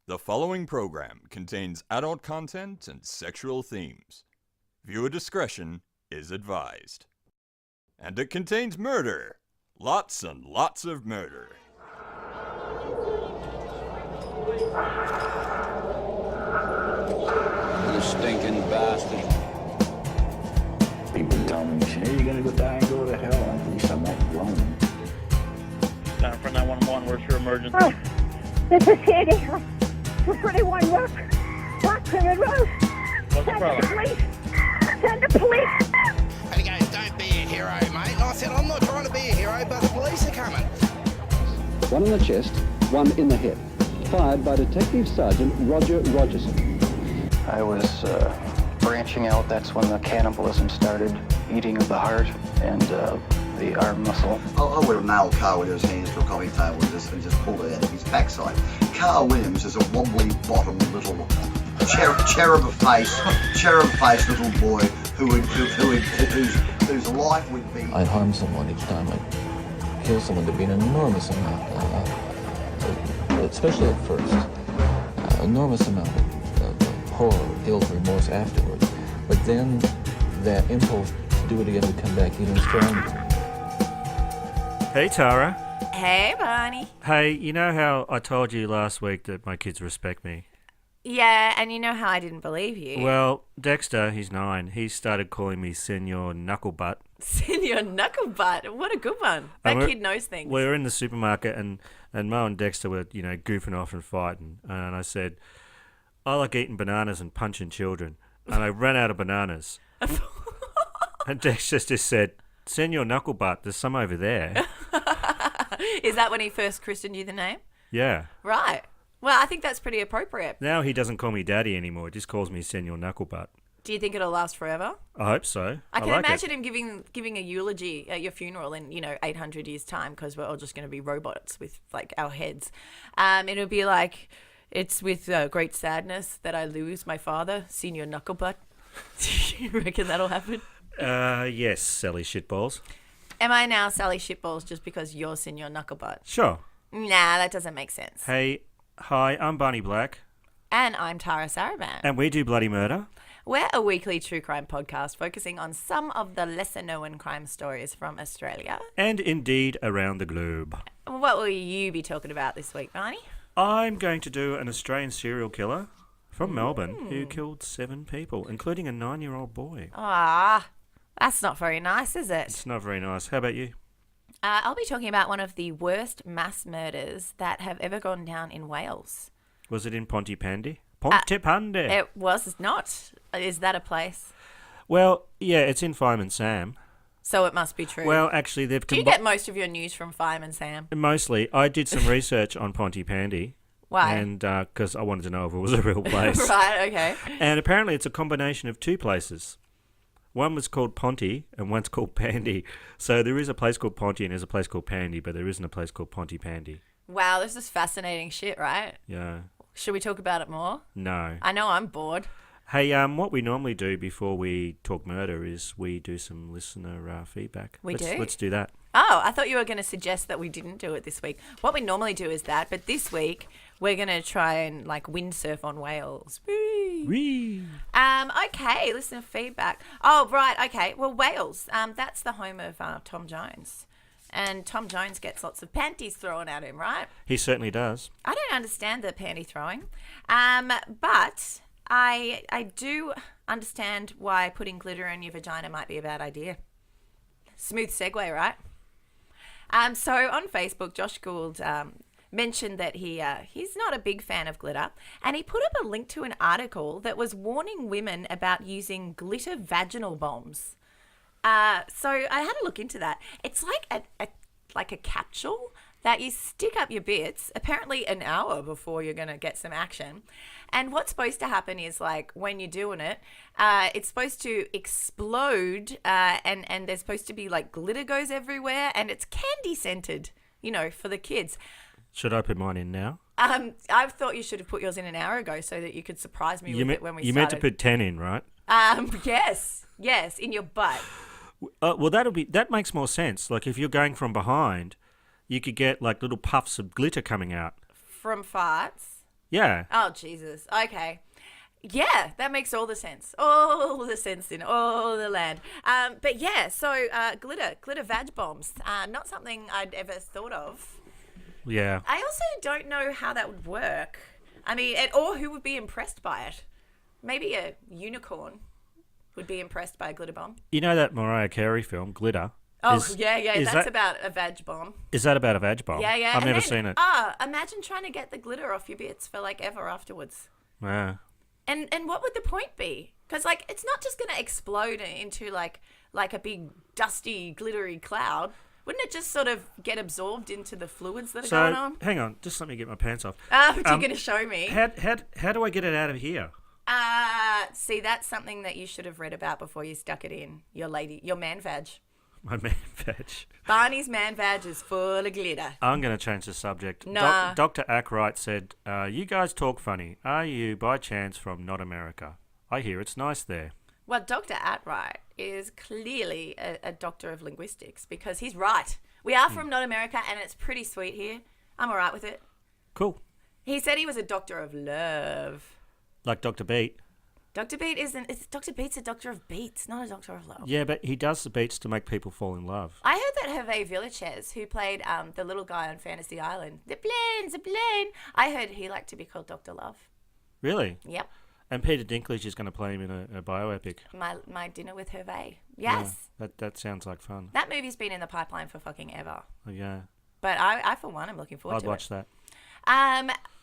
The following program contains adult content and sexual themes. Viewer discretion is advised. And it contains murder. Lots and lots of murder. You stinking bastard. People tell me, hey, you're gonna go die and go to hell. At least I'm not alone. For 911, where's your emergency? Oh, this is Sandy. For 31 Rock, Black Plymouth Road. What's the Send the problem? police. Send the police. And he goes, don't be a hero, mate. And I said, I'm not trying to be a hero, but the police are coming. One in the chest, one in the head. Fired by Detective Sergeant Roger Rogerson. I was branching out. That's when the cannibalism started, eating of the heart and the arm muscle. I would have nailed Carl Williams' hands to a coffee table and just pulled it out of his backside. Carl Williams is a wobbly bottomed little cherub-faced little boy whose life would be. I'd harm someone each time I'd kill someone. There'd be an enormous amount, especially at first, enormous amount of horror, guilt, remorse afterwards. But then that impulse to do it again would come back even stronger. Hey, Tara. Hey, Barney. Hey, you know how I told you last week that my kids respect me? Yeah, and you know how I didn't believe you. Well, Dexter, he's 9. He started calling me Senor Knucklebutt. Senor Knucklebutt. What a good one. That kid knows things. We were in the supermarket and Mo and Dexter were, goofing off and fighting. And I said, I like eating bananas and punching children. And I ran out of bananas. And Dexter just said, Senor Knucklebutt, there's some over there. Is that when he first christened you the name? Yeah. Right. Well, I think that's pretty appropriate. Now he doesn't call me Daddy anymore. He just calls me Senor Knucklebutt. Do you think it'll last forever? I hope so. I can like imagine him giving a eulogy at your funeral in 800 years' time, because we're all just going to be robots with our heads. It'll be like, it's with great sadness that I lose my father, Senor Knucklebutt. Do you reckon that'll happen? Yes, Sally Shitballs. Am I now Sally Shitballs just because you're Senor Knucklebutt? Sure. Nah, that doesn't make sense. Hey, hi, I'm Barney Black. And I'm Tara Saraban. And we do Bloody Murder. We're a weekly true crime podcast focusing on some of the lesser-known crime stories from Australia. And indeed around the globe. What will you be talking about this week, Barney? I'm going to do an Australian serial killer from Melbourne who killed 7 people, including a 9-year-old boy. Ah, that's not very nice, is it? It's not very nice. How about you? I'll be talking about one of the worst mass murders that have ever gone down in Wales. Was it in Pontypandy? Pontypandy. It was not. Is that a place? Well, yeah, it's in Fireman Sam. So it must be true. Well, actually, they've... Do you get most of your news from Fireman Sam? Mostly. I did some research on Pontypandy. Why? And because I wanted to know if it was a real place. Right, okay. And apparently it's a combination of 2 places. One was called Ponty and one's called Pandy. So there is a place called Ponty and there's a place called Pandy, but there isn't a place called Pontypandy. Wow, this is fascinating shit, right? Yeah. Should we talk about it more? No. I know I'm bored. Hey, what we normally do before we talk murder is we do some listener feedback. Let's do that. Oh, I thought you were going to suggest that we didn't do it this week. What we normally do is that, but this week we're going to try and windsurf on Wales. Whee! Whee! Okay, listener feedback. Oh, right, okay. Well, Wales, that's the home of Tom Jones. And Tom Jones gets lots of panties thrown at him, right? He certainly does. I don't understand the panty throwing. But I do understand why putting glitter in your vagina might be a bad idea. Smooth segue, right? So on Facebook, Josh Gould mentioned that he's not a big fan of glitter, and he put up a link to an article that was warning women about using glitter vaginal bombs. So I had a look into that. It's like a capsule that you stick up your bits, apparently an hour before you're going to get some action. And what's supposed to happen is, when you're doing it, it's supposed to explode, and there's supposed to be, glitter goes everywhere, and it's candy scented, for the kids. Should I put mine in now? I thought you should have put yours in an hour ago so that you could surprise me with it when we started. You meant to put 10 in, right? Yes, in your butt. Well, that makes more sense. Like, if you're going from behind, you could get, little puffs of glitter coming out. From farts? Yeah. Oh, Jesus. Okay. Yeah, that makes all the sense. All the sense in all the land. But yeah, so glitter vag bombs. Not something I'd ever thought of. Yeah. I also don't know how that would work. I mean, or who would be impressed by it. Maybe a unicorn would be impressed by a glitter bomb. You know that Mariah Carey film, Glitter? Oh, yeah. That's about a vag bomb. Is that about a vag bomb? Yeah. I've never seen it. Imagine trying to get the glitter off your bits for like ever afterwards. Yeah. And what would the point be? Because like it's not just going to explode into like a big dusty glittery cloud. Wouldn't it just sort of get absorbed into the fluids that are going on? Hang on, just let me get my pants off. You're going to show me. How do I get it out of here? See, that's something that you should have read about before you stuck it in your man vag. My man vag. Barney's man vag is full of glitter. I'm going to change the subject. Nah. Dr. Ackright said, you guys talk funny. Are you, by chance, from not America? I hear it's nice there. Well, Dr. Ackright is clearly a doctor of linguistics because he's right. We are from not America and it's pretty sweet here. I'm all right with it. Cool. He said he was a doctor of love. Like Dr. Beat. Dr. Beat Dr. Beat's a doctor of beats, not a doctor of love. Yeah, but he does the beats to make people fall in love. I heard that Hervé Villachez, who played the little guy on Fantasy Island, the plane. I heard he liked to be called Dr. Love. Really? Yep. And Peter Dinklage is going to play him in a bioepic. My Dinner with Hervé. Yes. Yeah, that sounds like fun. That movie's been in the pipeline for fucking ever. Oh, yeah. But I for one, am looking forward to it. I'd watch that.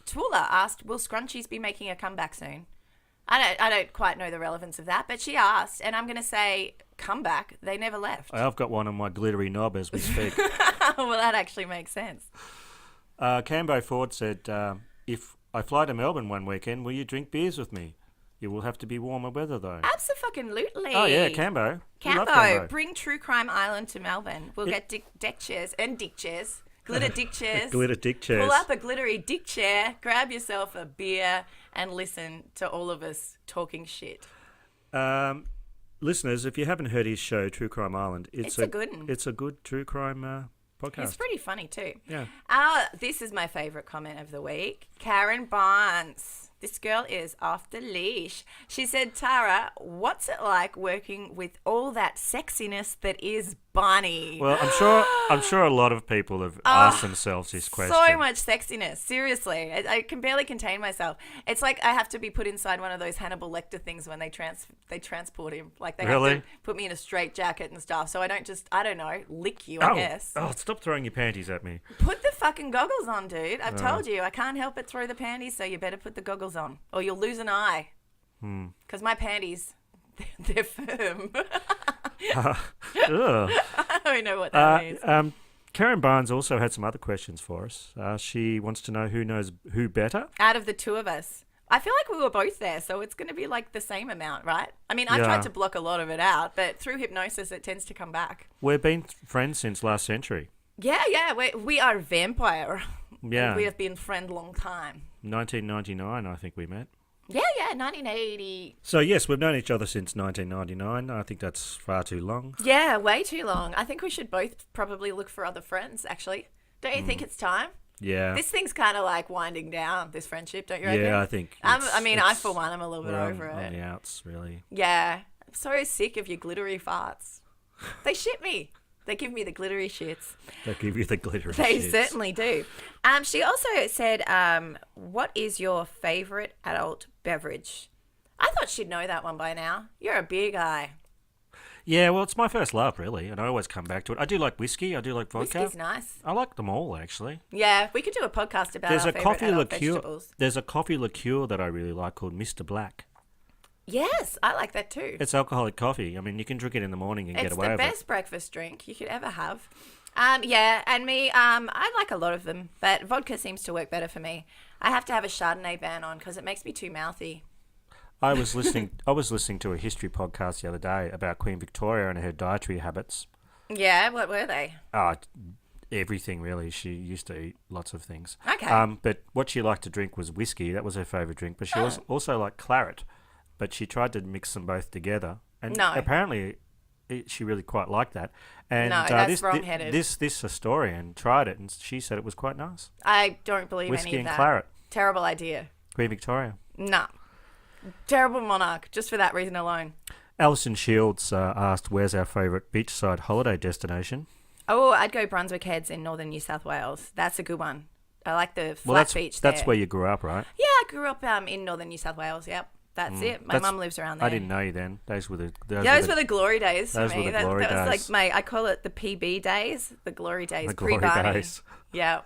Tula asked, will Scrunchies be making a comeback soon? I don't quite know the relevance of that, but she asked, and I'm going to say, comeback. They never left. I've got one on my glittery knob as we speak. Well, that actually makes sense. Cambo Ford said, if I fly to Melbourne one weekend, will you drink beers with me? It will have to be warmer weather, though. Absolutely. Oh, yeah, Cambo. Cambo, bring True Crime Island to Melbourne. We'll get deck chairs and dick chairs. Glitter dick chairs. Glitter dick chairs. Pull up a glittery dick chair, grab yourself a beer, and listen to all of us talking shit. Listeners, if you haven't heard his show, True Crime Island, it's a good one. It's a good true crime podcast. It's pretty funny too. Yeah. This is my favourite comment of the week. Karen Barnes. This girl is off the leash. She said, Tara, what's it like working with all that sexiness that is Barney? Well, I'm sure a lot of people have asked themselves this question. So much sexiness. Seriously. I can barely contain myself. It's like I have to be put inside one of those Hannibal Lecter things when they transport him. Like they have to put me in a straight jacket and stuff so I don't just, I don't know, lick you, I guess. Oh, stop throwing your panties at me. Put the fucking goggles on, dude. I've told you, I can't help but throw the panties, so you better put the goggles on or you'll lose an eye. Because my panties, they're firm. Ugh. I don't know what that means. Karen Barnes also had some other questions for us. She wants to know who knows who better. Out of the two of us. I feel like we were both there, so it's going to be like the same amount, right? I mean, I tried to block a lot of it out, but through hypnosis, it tends to come back. We've been friends since last century. Yeah, we are vampire. Yeah. And we have been friends long time. 1999, I think we met. Yeah, 1980. So, yes, we've known each other since 1999. I think that's far too long. Yeah, way too long. I think we should both probably look for other friends, actually. Don't you think it's time? Yeah. This thing's kind of like winding down, this friendship, don't you reckon? Yeah, I think. I, for one, I'm a little bit over on it. the outs, really. Yeah. I'm so sick of your glittery farts. They shit me. They give me the glittery shits. They give you the glittery shits. They certainly do. She also said, what is your favourite adult beverage? I thought she'd know that one by now. You're a beer guy. Yeah, well, it's my first love, really, and I always come back to it. I do like whiskey. I do like vodka. Whiskey's nice. I like them all, actually. Yeah, we could do a podcast about our favourite adult vegetables. There's a coffee liqueur that I really like called Mr. Black. Yes, I like that too. It's alcoholic coffee. I mean, you can drink it in the morning and get away with it. It's the best breakfast drink you could ever have. Yeah, and me, I like a lot of them, but vodka seems to work better for me. I have to have a Chardonnay ban on because it makes me too mouthy. I was listening to a history podcast the other day about Queen Victoria and her dietary habits. Yeah, what were they? Everything, really. She used to eat lots of things. Okay. But what she liked to drink was whiskey. That was her favourite drink. But she also liked claret. But she tried to mix them both together. And apparently she really quite liked that. And no, that's wrong-headed. This historian tried it and she said it was quite nice. I don't believe whiskey any of and that. Claret. Terrible idea. Queen Victoria. Nah. Terrible monarch, just for that reason alone. Alison Shields asked, where's our favourite beachside holiday destination? Oh, I'd go Brunswick Heads in northern New South Wales. That's a good one. I like the flat beach there. That's where you grew up, right? Yeah, I grew up in northern New South Wales. Yep, that's it. My mum lives around there. I didn't know you then. Those were the glory days for those me. were the glory that was days. like I call it the PB days, the glory days, The glory pre-Barney. days. Yeah,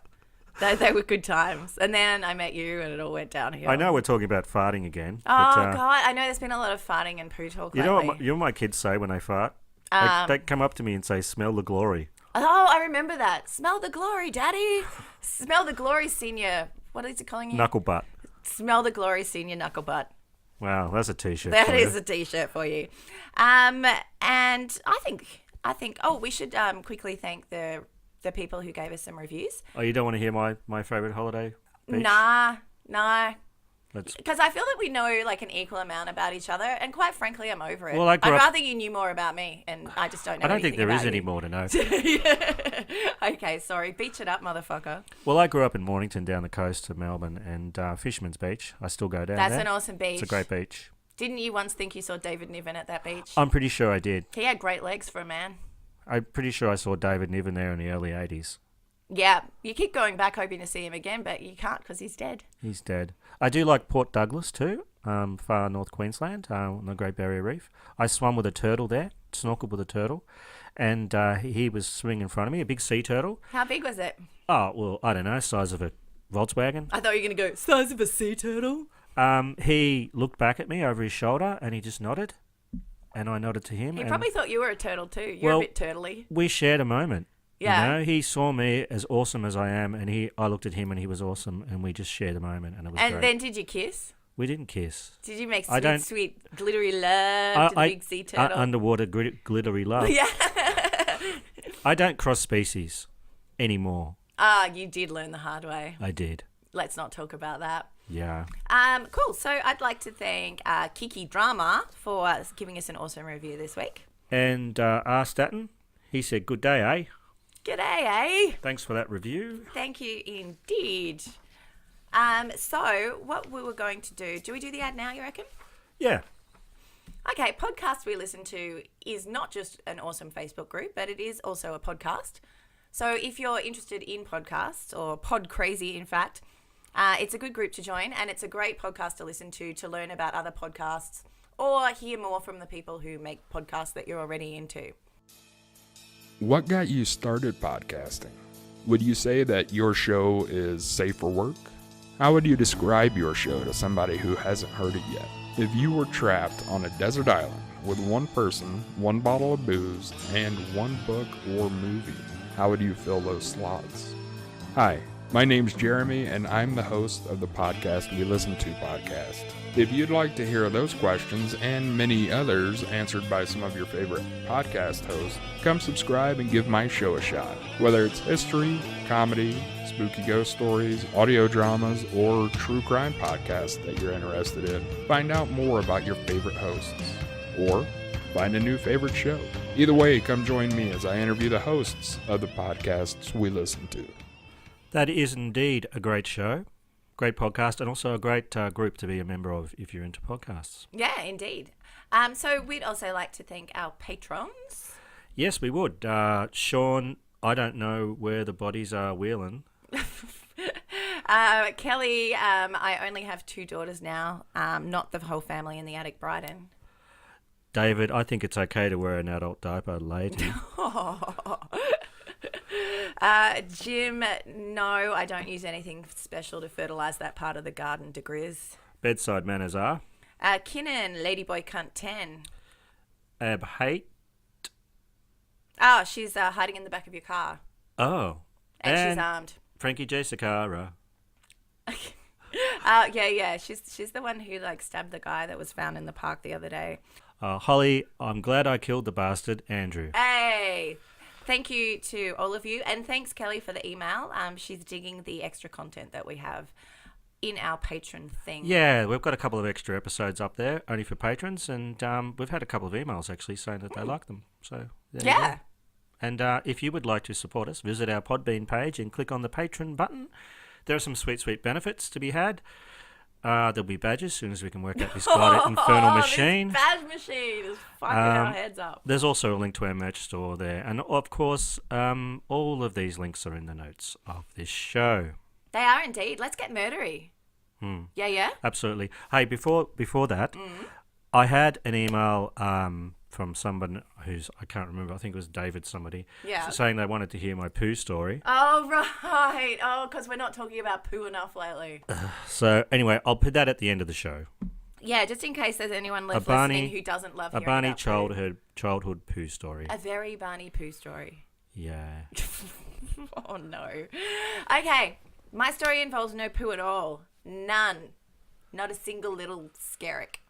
they were good times. And then I met you, and it all went downhill. I know we're talking about farting again. Oh but, God, I know there's been a lot of farting and poo talk you lately. know what my kids say when they fart? They come up to me and say, "Smell the glory." Oh, I remember that. Smell the glory, Daddy. Smell the glory, senior. What is he calling you? Knuckle butt. Smell the glory, senior knuckle butt. Wow, that's a T-shirt. That for is you. a T-shirt for you. And I think. Oh, we should quickly thank the people who gave us some reviews. Oh, you don't want to hear my favourite holiday beach? Nah. Let's- Because I feel that we know like an equal amount about each other, and quite frankly, I'm over it. Well, I I'd grew up- rather you knew more about me, and I just don't know. I don't think there is anything any about more to know. you. Okay, sorry. Beach it up, motherfucker. Well, I grew up in Mornington down the coast of Melbourne, and Fisherman's Beach. I still go down there. That's an awesome beach. It's a great beach. Didn't you once think you saw David Niven at that beach? I'm pretty sure I did. He had great legs for a man. I'm pretty sure I saw David Niven there in the early 80s. Yeah, you keep going back hoping to see him again, but you can't because he's dead. He's dead. I do like Port Douglas too, far north Queensland, on the Great Barrier Reef. I swam with a turtle there, snorkeled with a turtle, and he was swimming in front of me, a big sea turtle. How big was it? Oh, well, I don't know, size of a Volkswagen. I thought you were going to go, size of a sea turtle? He looked back at me over his shoulder and he just nodded, and I nodded to him. He and probably thought you were a turtle too. You're a bit turtly. We shared a moment. Yeah. You know, he saw me as awesome as I am, and I looked at him and he was awesome, and we just shared a moment, and it was great. And then did you kiss? We didn't kiss. Did you make I don't- sweet, glittery love to the big sea turtle? Underwater glittery love. Yeah. I don't cross species anymore. You did learn the hard way. I did. Let's not talk about that. Yeah. Cool. So I'd like to thank Kiki Drama for giving us an awesome review this week. And R. Staton, he said, "Good day, eh?" G'day, eh? Thanks for that review. Thank you indeed. So what we were going to do we do the ad now, you reckon? Yeah. Okay, Podcast We Listen To is not just an awesome Facebook group, but it is also a podcast. So if you're interested in podcasts, or pod crazy in fact, it's a good group to join, and it's a great podcast to listen to learn about other podcasts or hear more from the people who make podcasts that you're already into. What got you started podcasting? Would you say that your show is safe for work? How would you describe your show to somebody who hasn't heard it yet? If you were trapped on a desert island with one person, one bottle of booze, and one book or movie, how would you fill those slots? Hi, my name's Jeremy, and I'm the host of the Podcast We Listen To podcast. If you'd like to hear those questions and many others answered by some of your favorite podcast hosts, come subscribe and give my show a shot. Whether it's history, comedy, spooky ghost stories, audio dramas, or true crime podcasts that you're interested in, find out more about your favorite hosts. Or find a new favorite show. Either way, come join me as I interview the hosts of the podcasts we listen to. That is indeed a great show, great podcast, and also a great group to be a member of if you're into podcasts. Yeah, indeed. So we'd also like to thank our patrons. Yes, we would. Sean, I don't know where the bodies are wheeling. Kelly, I only have 2 daughters now, not the whole family in the attic, Brighton. David, I think it's okay to wear an adult diaper later. Jim, no, I don't use anything special to fertilise that part of the garden, DeGriz. Bedside manners are? Kinnan, Ladyboy Cunt 10. Haigh. Oh, she's hiding in the back of your car. Oh. And she's armed. Frankie J. Sakara. Yeah. She's the one who stabbed the guy that was found in the park the other day. Holly, I'm glad I killed the bastard, Andrew. Hey! Thank you to all of you, and thanks Kelly for the email. She's digging the extra content that we have in our patron thing. Yeah, we've got a couple of extra episodes up there, only for patrons, and we've had a couple of emails actually saying that they like them. So there you go. And if you would like to support us, visit our Podbean page and click on the Patron button. There are some sweet, sweet benefits to be had. There'll be badges as soon as we can work out this bloody infernal machine. This badge machine is fucking our heads up. There's also a link to our merch store there. And, of course, all of these links are in the notes of this show. They are indeed. Let's get murdery. Yeah? Absolutely. Hey, before that, I had an email from someone who's, I can't remember, I think it was David somebody, saying they wanted to hear my poo story. Oh, right. Oh, because we're not talking about poo enough lately. So, anyway, I'll put that at the end of the show. Yeah, just in case there's anyone listening who doesn't love hearing Barney about childhood poo story. A very Barney poo story. Yeah. Oh, no. Okay, my story involves no poo at all. None. Not a single little skerrick.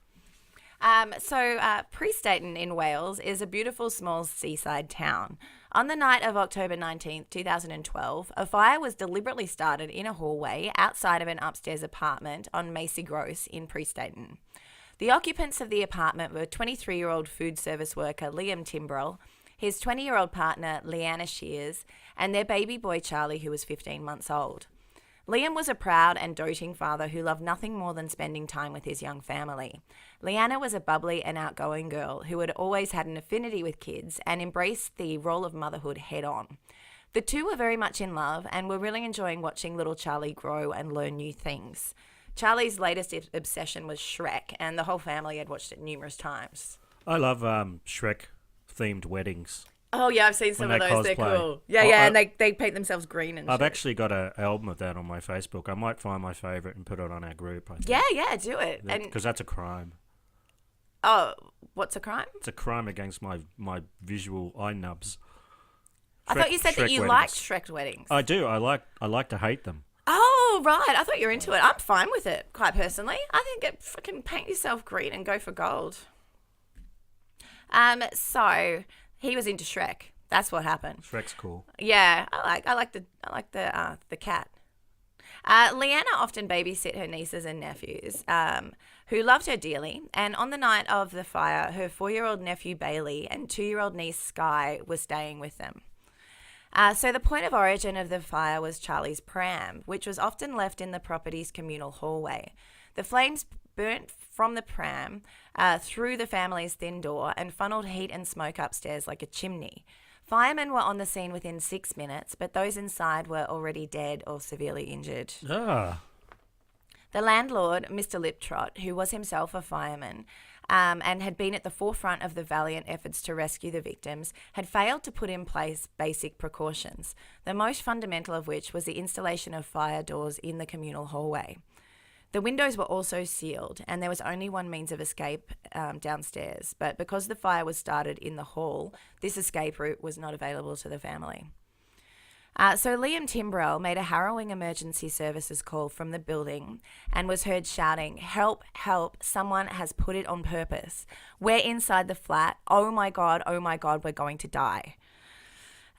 Prestatyn in Wales is a beautiful small seaside town. On the night of October 19th, 2012, a fire was deliberately started in a hallway outside of an upstairs apartment on Macy Gross in Prestatyn. The occupants of the apartment were 23-year-old food service worker Liam Timbrell, his 20-year-old partner Leanna Shears, and their baby boy Charlie, who was 15 months old. Liam was a proud and doting father who loved nothing more than spending time with his young family. Leanna was a bubbly and outgoing girl who had always had an affinity with kids and embraced the role of motherhood head on. The two were very much in love and were really enjoying watching little Charlie grow and learn new things. Charlie's latest obsession was Shrek, and the whole family had watched it numerous times. I love Shrek-themed weddings. Oh, yeah, I've seen some of those. They're cool. Yeah, and they paint themselves green and I've shit. actually got an album of that on my Facebook. I might find my favourite and put it on our group. I think. Yeah, do it. Because that's a crime. Oh, what's a crime? It's a crime against my visual eye nubs. I thought you said that you liked Shrek weddings. I do. I like to hate them. Oh, right. I thought you were into it. I'm fine with it, quite personally. I think it fucking paint yourself green and go for gold. So he was into Shrek. That's what happened. Shrek's cool. Yeah, I like the cat. Leanna often babysit her nieces and nephews, who loved her dearly. And on the night of the fire, her 4-year-old nephew Bailey and 2-year-old niece Sky were staying with them. So the point of origin of the fire was Charlie's pram, which was often left in the property's communal hallway. The flames burnt from the pram through the family's thin door and funneled heat and smoke upstairs like a chimney. Firemen were on the scene within 6 minutes, but those inside were already dead or severely injured. The landlord, Mr. Liptrot, who was himself a fireman and had been at the forefront of the valiant efforts to rescue the victims, had failed to put in place basic precautions, the most fundamental of which was the installation of fire doors in the communal hallway. The windows were also sealed, and there was only one means of escape downstairs. But because the fire was started in the hall, this escape route was not available to the family. So Liam Timbrell made a harrowing emergency services call from the building and was heard shouting, "Help, help, someone has put it on purpose. We're inside the flat. Oh my God, we're going to die."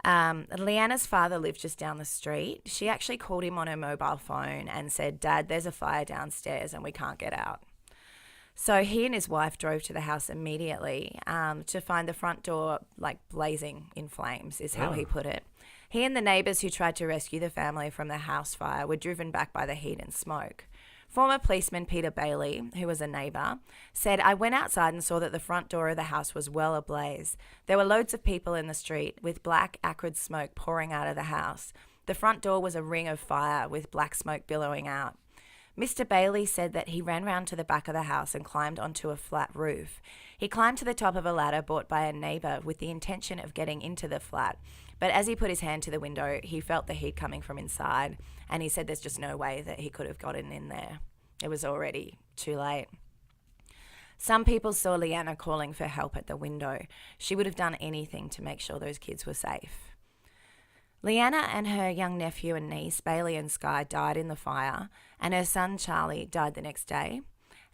Leanna's father lived just down the street. She actually called him on her mobile phone and said, "Dad, there's a fire downstairs and we can't get out." So he and his wife drove to the house immediately to find the front door blazing in flames, is how he put it. He and the neighbours who tried to rescue the family from the house fire were driven back by the heat and smoke. Former policeman Peter Bailey, who was a neighbour, said, "I went outside and saw that the front door of the house was well ablaze. There were loads of people in the street with black, acrid smoke pouring out of the house. The front door was a ring of fire with black smoke billowing out." Mr. Bailey said that he ran round to the back of the house and climbed onto a flat roof. He climbed to the top of a ladder bought by a neighbour with the intention of getting into the flat. But as he put his hand to the window, he felt the heat coming from inside, and he said there's just no way that he could have gotten in there. It was already too late. Some people saw Leanna calling for help at the window. She would have done anything to make sure those kids were safe. Leanna and her young nephew and niece, Bailey and Sky, died in the fire, and her son, Charlie, died the next day,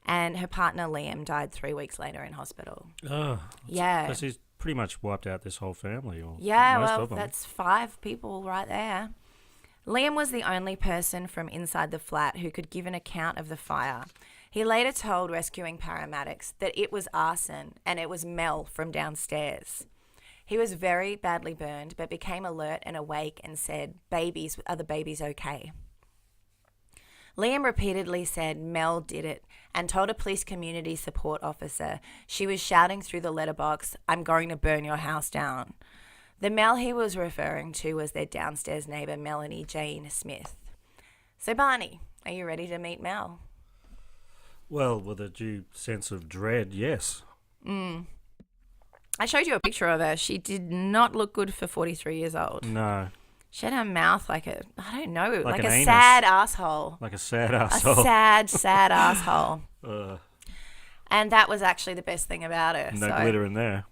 and her partner, Liam, died 3 weeks later in hospital. Oh. Yeah. Because he's pretty much wiped out this whole family. Or yeah, most well, of them. That's 5 people right there. Liam was the only person from inside the flat who could give an account of the fire. He later told rescuing paramedics that it was arson and it was Mel from downstairs. He was very badly burned but became alert and awake and said, "Babies, are the babies okay?" Liam repeatedly said Mel did it and told a police community support officer she was shouting through the letterbox, "I'm going to burn your house down." The Mel he was referring to was their downstairs neighbour, Melanie Jane Smith. So, Barney, are you ready to meet Mel? Well, with a due sense of dread, yes. I showed you a picture of her. She did not look good for 43 years old. No. She had her mouth like a, I don't know, like an a anus. sad asshole. Like a sad asshole. A sad, sad asshole. Ugh. And that was actually the best thing about her. No glitter in there.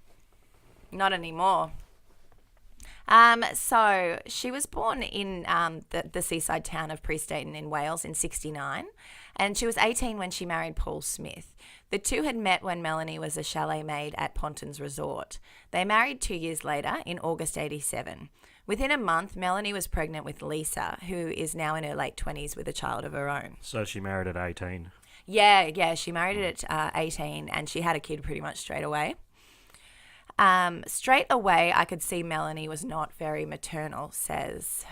Not anymore. So she was born in the seaside town of Prestatyn in Wales in 1969, and she was 18 when she married Paul Smith. The two had met when Melanie was a chalet maid at Pontins Resort. They married 2 years later in August 1987. Within a month, Melanie was pregnant with Lisa, who is now in her late 20s with a child of her own. So she married at 18. Yeah, she married at 18 and she had a kid pretty much straight away. Straight away, I could see Melanie was not very maternal, says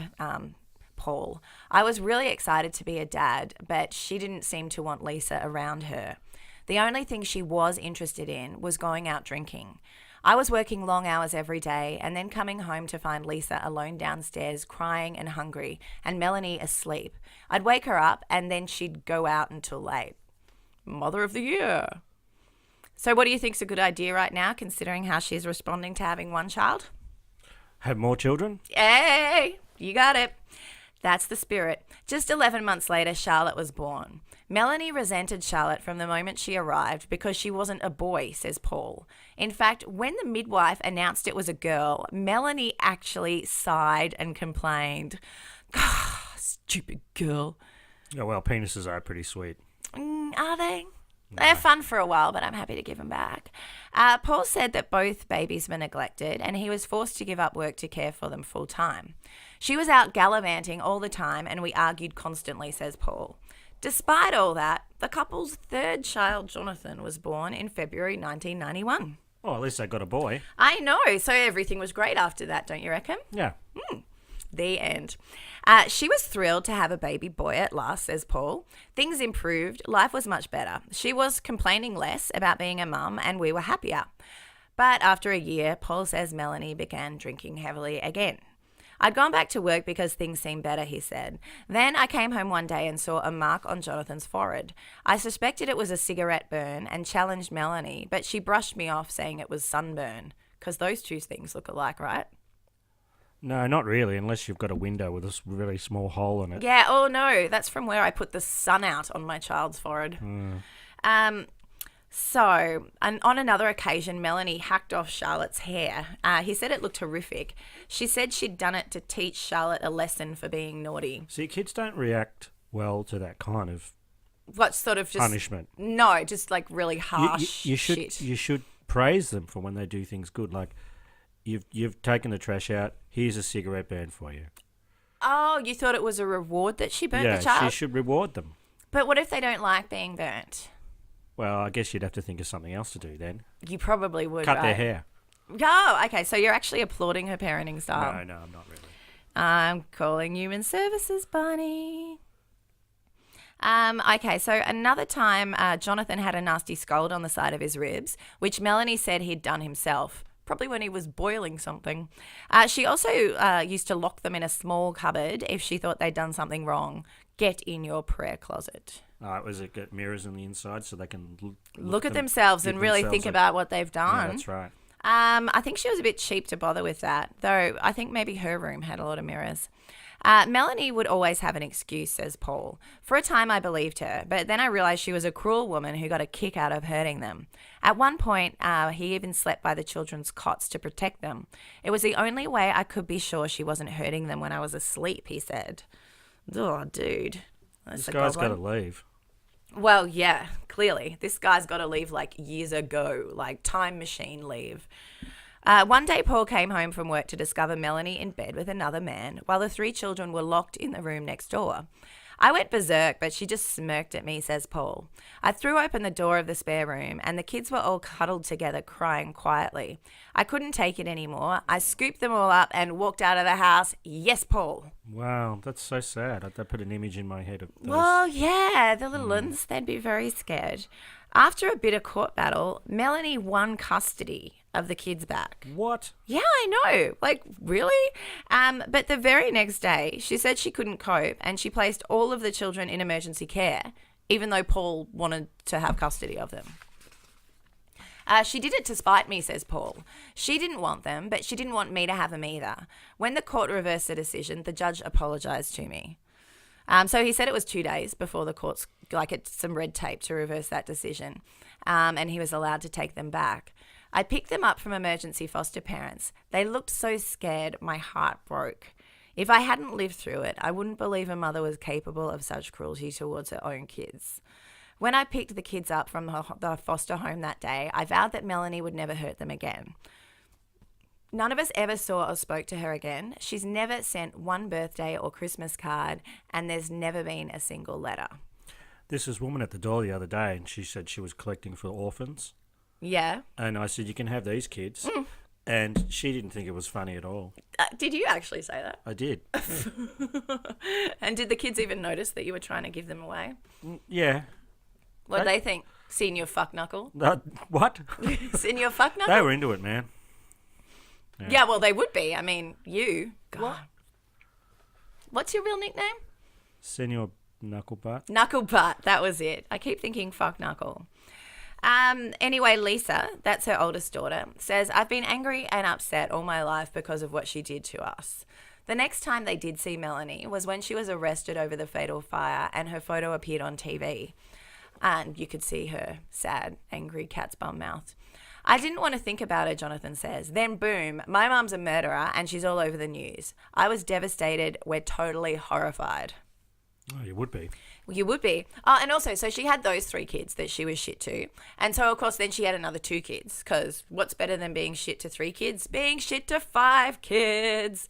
Paul. I was really excited to be a dad, but she didn't seem to want Lisa around her. The only thing she was interested in was going out drinking. I was working long hours every day and then coming home to find Lisa alone downstairs crying and hungry and Melanie asleep. I'd wake her up and then she'd go out until late. Mother of the year. So what do you think's a good idea right now, considering how she's responding to having one child? Have more children? Hey, you got it. That's the spirit. Just 11 months later, Charlotte was born. Melanie resented Charlotte from the moment she arrived because she wasn't a boy, says Paul. In fact, when the midwife announced it was a girl, Melanie actually sighed and complained. Stupid girl. Oh, well, penises are pretty sweet. Are they? They're fun for a while, but I'm happy to give them back. Paul said that both babies were neglected and he was forced to give up work to care for them full time. She was out gallivanting all the time and we argued constantly, says Paul. Despite all that, the couple's third child, Jonathan, was born in February 1991. Oh, at least they got a boy. I know, so everything was great after that, don't you reckon? Yeah. The end. She was thrilled to have a baby boy at last, says Paul. Things improved. Life was much better. She was complaining less about being a mum and we were happier. But after a year, Paul says Melanie began drinking heavily again. I'd gone back to work because things seemed better, he said. Then I came home one day and saw a mark on Jonathan's forehead. I suspected it was a cigarette burn and challenged Melanie, but she brushed me off saying it was sunburn, because those two things look alike, right? No, not really, unless you've got a window with a really small hole in it. Yeah, oh no, that's from where I put the sun out on my child's forehead. So, on another occasion, Melanie hacked off Charlotte's hair. He said it looked horrific. She said she'd done it to teach Charlotte a lesson for being naughty. See, kids don't react well to that kind of What sort of just punishment. No, just like really harsh you should, shit. You should praise them for when they do things good. Like, you've taken the trash out. Here's a cigarette burn for you. Oh, you thought it was a reward that she burnt Yeah, the child? she should reward them. But what if they don't like being burnt? Well, I guess you'd have to think of something else to do then. You probably would, Cut right? their hair. Oh, okay. So you're actually applauding her parenting style. No, I'm not really. I'm calling human services, Bunny. Okay, so another time, Jonathan had a nasty scald on the side of his ribs, which Melanie said he'd done himself, probably when he was boiling something. She also used to lock them in a small cupboard if she thought they'd done something wrong. Get in your prayer closet. Was it get mirrors on the inside so they can look at themselves and really think about what they've done? Yeah, that's right. I think she was a bit cheap to bother with that, though I think maybe her room had a lot of mirrors. Melanie would always have an excuse, says Paul. For a time I believed her, but then I realised she was a cruel woman who got a kick out of hurting them. At one point, he even slept by the children's cots to protect them. It was the only way I could be sure she wasn't hurting them when I was asleep, he said. Oh, dude. This guy's got to leave. Well, yeah, clearly. This guy's got to leave like years ago, like time machine leave. One day, Paul came home from work to discover Melanie in bed with another man while the three children were locked in the room next door. I went berserk, but she just smirked at me, says Paul. I threw open the door of the spare room and the kids were all cuddled together crying quietly. I couldn't take it anymore. I scooped them all up and walked out of the house. Yes, Paul. Wow, that's so sad. That put an image in my head of those. Well, yeah, the little ones, they'd be very scared. After a bitter court battle, Melanie won custody of the kids back. What? Yeah, I know. Like, really? But the very next day, she said she couldn't cope and she placed all of the children in emergency care, even though Paul wanted to have custody of them. She did it to spite me, says Paul. She didn't want them, but she didn't want me to have them either. When the court reversed the decision, the judge apologised to me. So he said it was 2 days before the court's, it's some red tape to reverse that decision, and he was allowed to take them back. I picked them up from emergency foster parents. They looked so scared, my heart broke. If I hadn't lived through it, I wouldn't believe a mother was capable of such cruelty towards her own kids. When I picked the kids up from the foster home that day, I vowed that Melanie would never hurt them again. None of us ever saw or spoke to her again. She's never sent one birthday or Christmas card, and there's never been a single letter. This was a woman at the door the other day, and she said she was collecting for orphans. Yeah. And I said, you can have these kids. And she didn't think it was funny at all. Did you actually say that? I did. And did the kids even notice that you were trying to give them away? Yeah. What did they think? Senior fuck knuckle? What? Senior fuck knuckle? They were into it, man. Yeah, well, they would be. I mean, you. God. What? What's your real nickname? Senior Knuckle Butt. Knuckle Butt, that was it. I keep thinking fuck knuckle. Anyway, Lisa, that's her oldest daughter, says, I've been angry and upset all my life because of what she did to us. The next time they did see Melanie was when she was arrested over the fatal fire and her photo appeared on TV. And you could see her sad, angry cat's bum mouth. I didn't want to think about her, Jonathan says. Then boom, my mum's a murderer and she's all over the news. I was devastated. We're totally horrified. Oh, you would be. Well, you would be. Oh, and also, so she had those 3 kids that she was shit to. And so, of course, then she had another 2 kids. Because what's better than being shit to 3 kids? Being shit to 5 kids.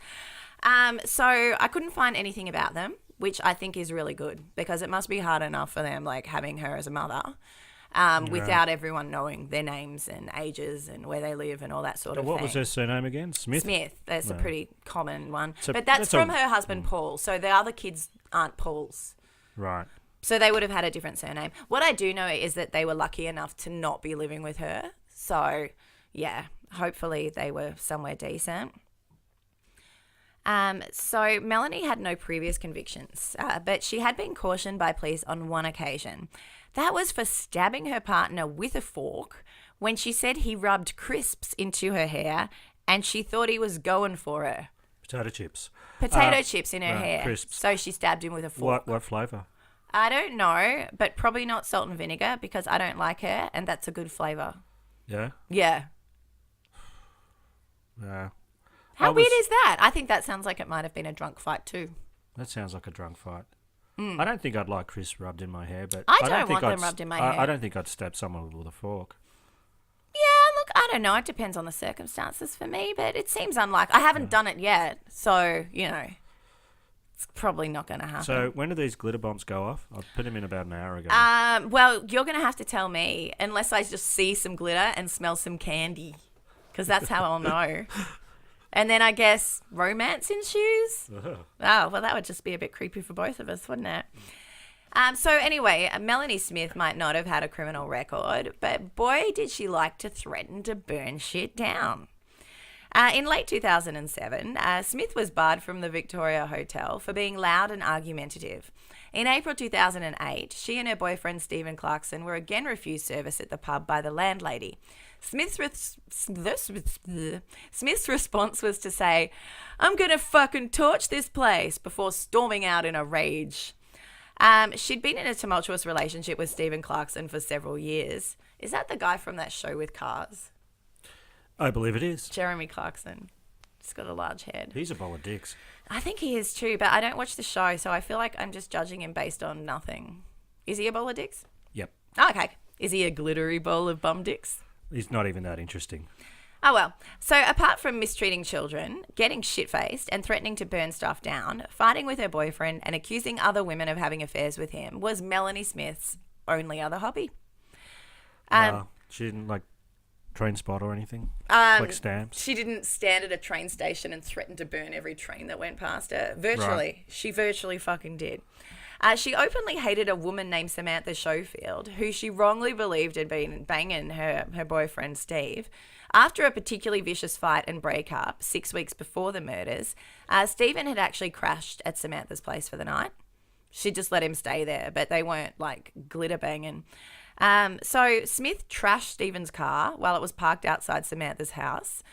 So I couldn't find anything about them, which I think is really good. Because it must be hard enough for them, like, having her as a mother. Without everyone knowing their names and ages and where they live and all that sort of thing. What was her surname again? Smith? Smith. That's a pretty common one. But that's from her husband, Paul. So the other kids aren't Paul's. Right. So they would have had a different surname. What I do know is that they were lucky enough to not be living with her. So, yeah, hopefully they were somewhere decent. So Melanie had no previous convictions, but she had been cautioned by police on one occasion. That was for stabbing her partner with a fork when she said he rubbed crisps into her hair and she thought he was going for her. Potato chips. Potato chips in her hair. Crisps. So she stabbed him with a fork. What flavour? I don't know, but probably not salt and vinegar because I don't like her and that's a good flavour. Yeah? Yeah. How weird is that? I think that sounds like it might have been a drunk fight too. That sounds like a drunk fight. I don't think I'd like crisps rubbed in my hair, but I don't want them rubbed in my hair. I don't think I'd stab someone with a fork. Yeah, look, I don't know. It depends on the circumstances for me, but it seems unlikely. I haven't done it yet, so, you know, it's probably not going to happen. So when do these glitter bombs go off? I put them in about an hour ago. Well, you're going to have to tell me, unless I just see some glitter and smell some candy, because that's how I'll know. And then I guess romance ensues. Oh, well, that would just be a bit creepy for both of us, wouldn't it? So anyway, Melanie Smith might not have had a criminal record, but boy, did she like to threaten to burn shit down. In late 2007, Smith was barred from the Victoria Hotel for being loud and argumentative. In April 2008, she and her boyfriend Stephen Clarkson were again refused service at the pub by the landlady. Smith's response was to say, "I'm going to fucking torch this place," before storming out in a rage. She'd been in a tumultuous relationship with Stephen Clarkson for several years. Is that the guy from that show with cars? I believe it is. Jeremy Clarkson. He's got a large head. He's a bowl of dicks. I think he is too, but I don't watch the show, so I feel like I'm just judging him based on nothing. Is he a bowl of dicks? Yep. Oh, okay. Is he a glittery bowl of bum dicks? He's not even that interesting. Oh, well. So apart from mistreating children, getting shit-faced and threatening to burn stuff down, fighting with her boyfriend and accusing other women of having affairs with him was Melanie Smith's only other hobby. She didn't, like, train spot or anything? Like stamps? She didn't stand at a train station and threaten to burn every train that went past her. Virtually. Right. She virtually fucking did. She openly hated a woman named Samantha Schofield, who she wrongly believed had been banging her boyfriend, Steve. After a particularly vicious fight and breakup 6 weeks before the murders, Stephen had actually crashed at Samantha's place for the night. She just let him stay there, but they weren't, like, glitter banging. So Smith trashed Stephen's car while it was parked outside Samantha's house.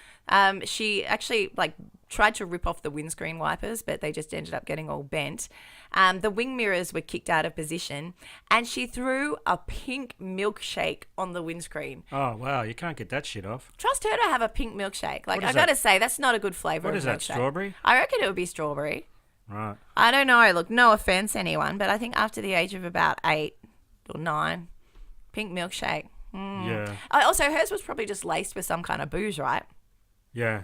She actually, like, tried to rip off the windscreen wipers, but they just ended up getting all bent. The wing mirrors were kicked out of position, and she threw a pink milkshake on the windscreen. Oh, wow. You can't get that shit off. Trust her to have a pink milkshake. Like, I got to say, that's not a good flavour of milkshake. What is that, strawberry? I reckon it would be strawberry. Right. I don't know. Look, no offence, anyone, but I think after the age of about 8 or 9, pink milkshake. Yeah. Also, hers was probably just laced with some kind of booze, right? Yeah.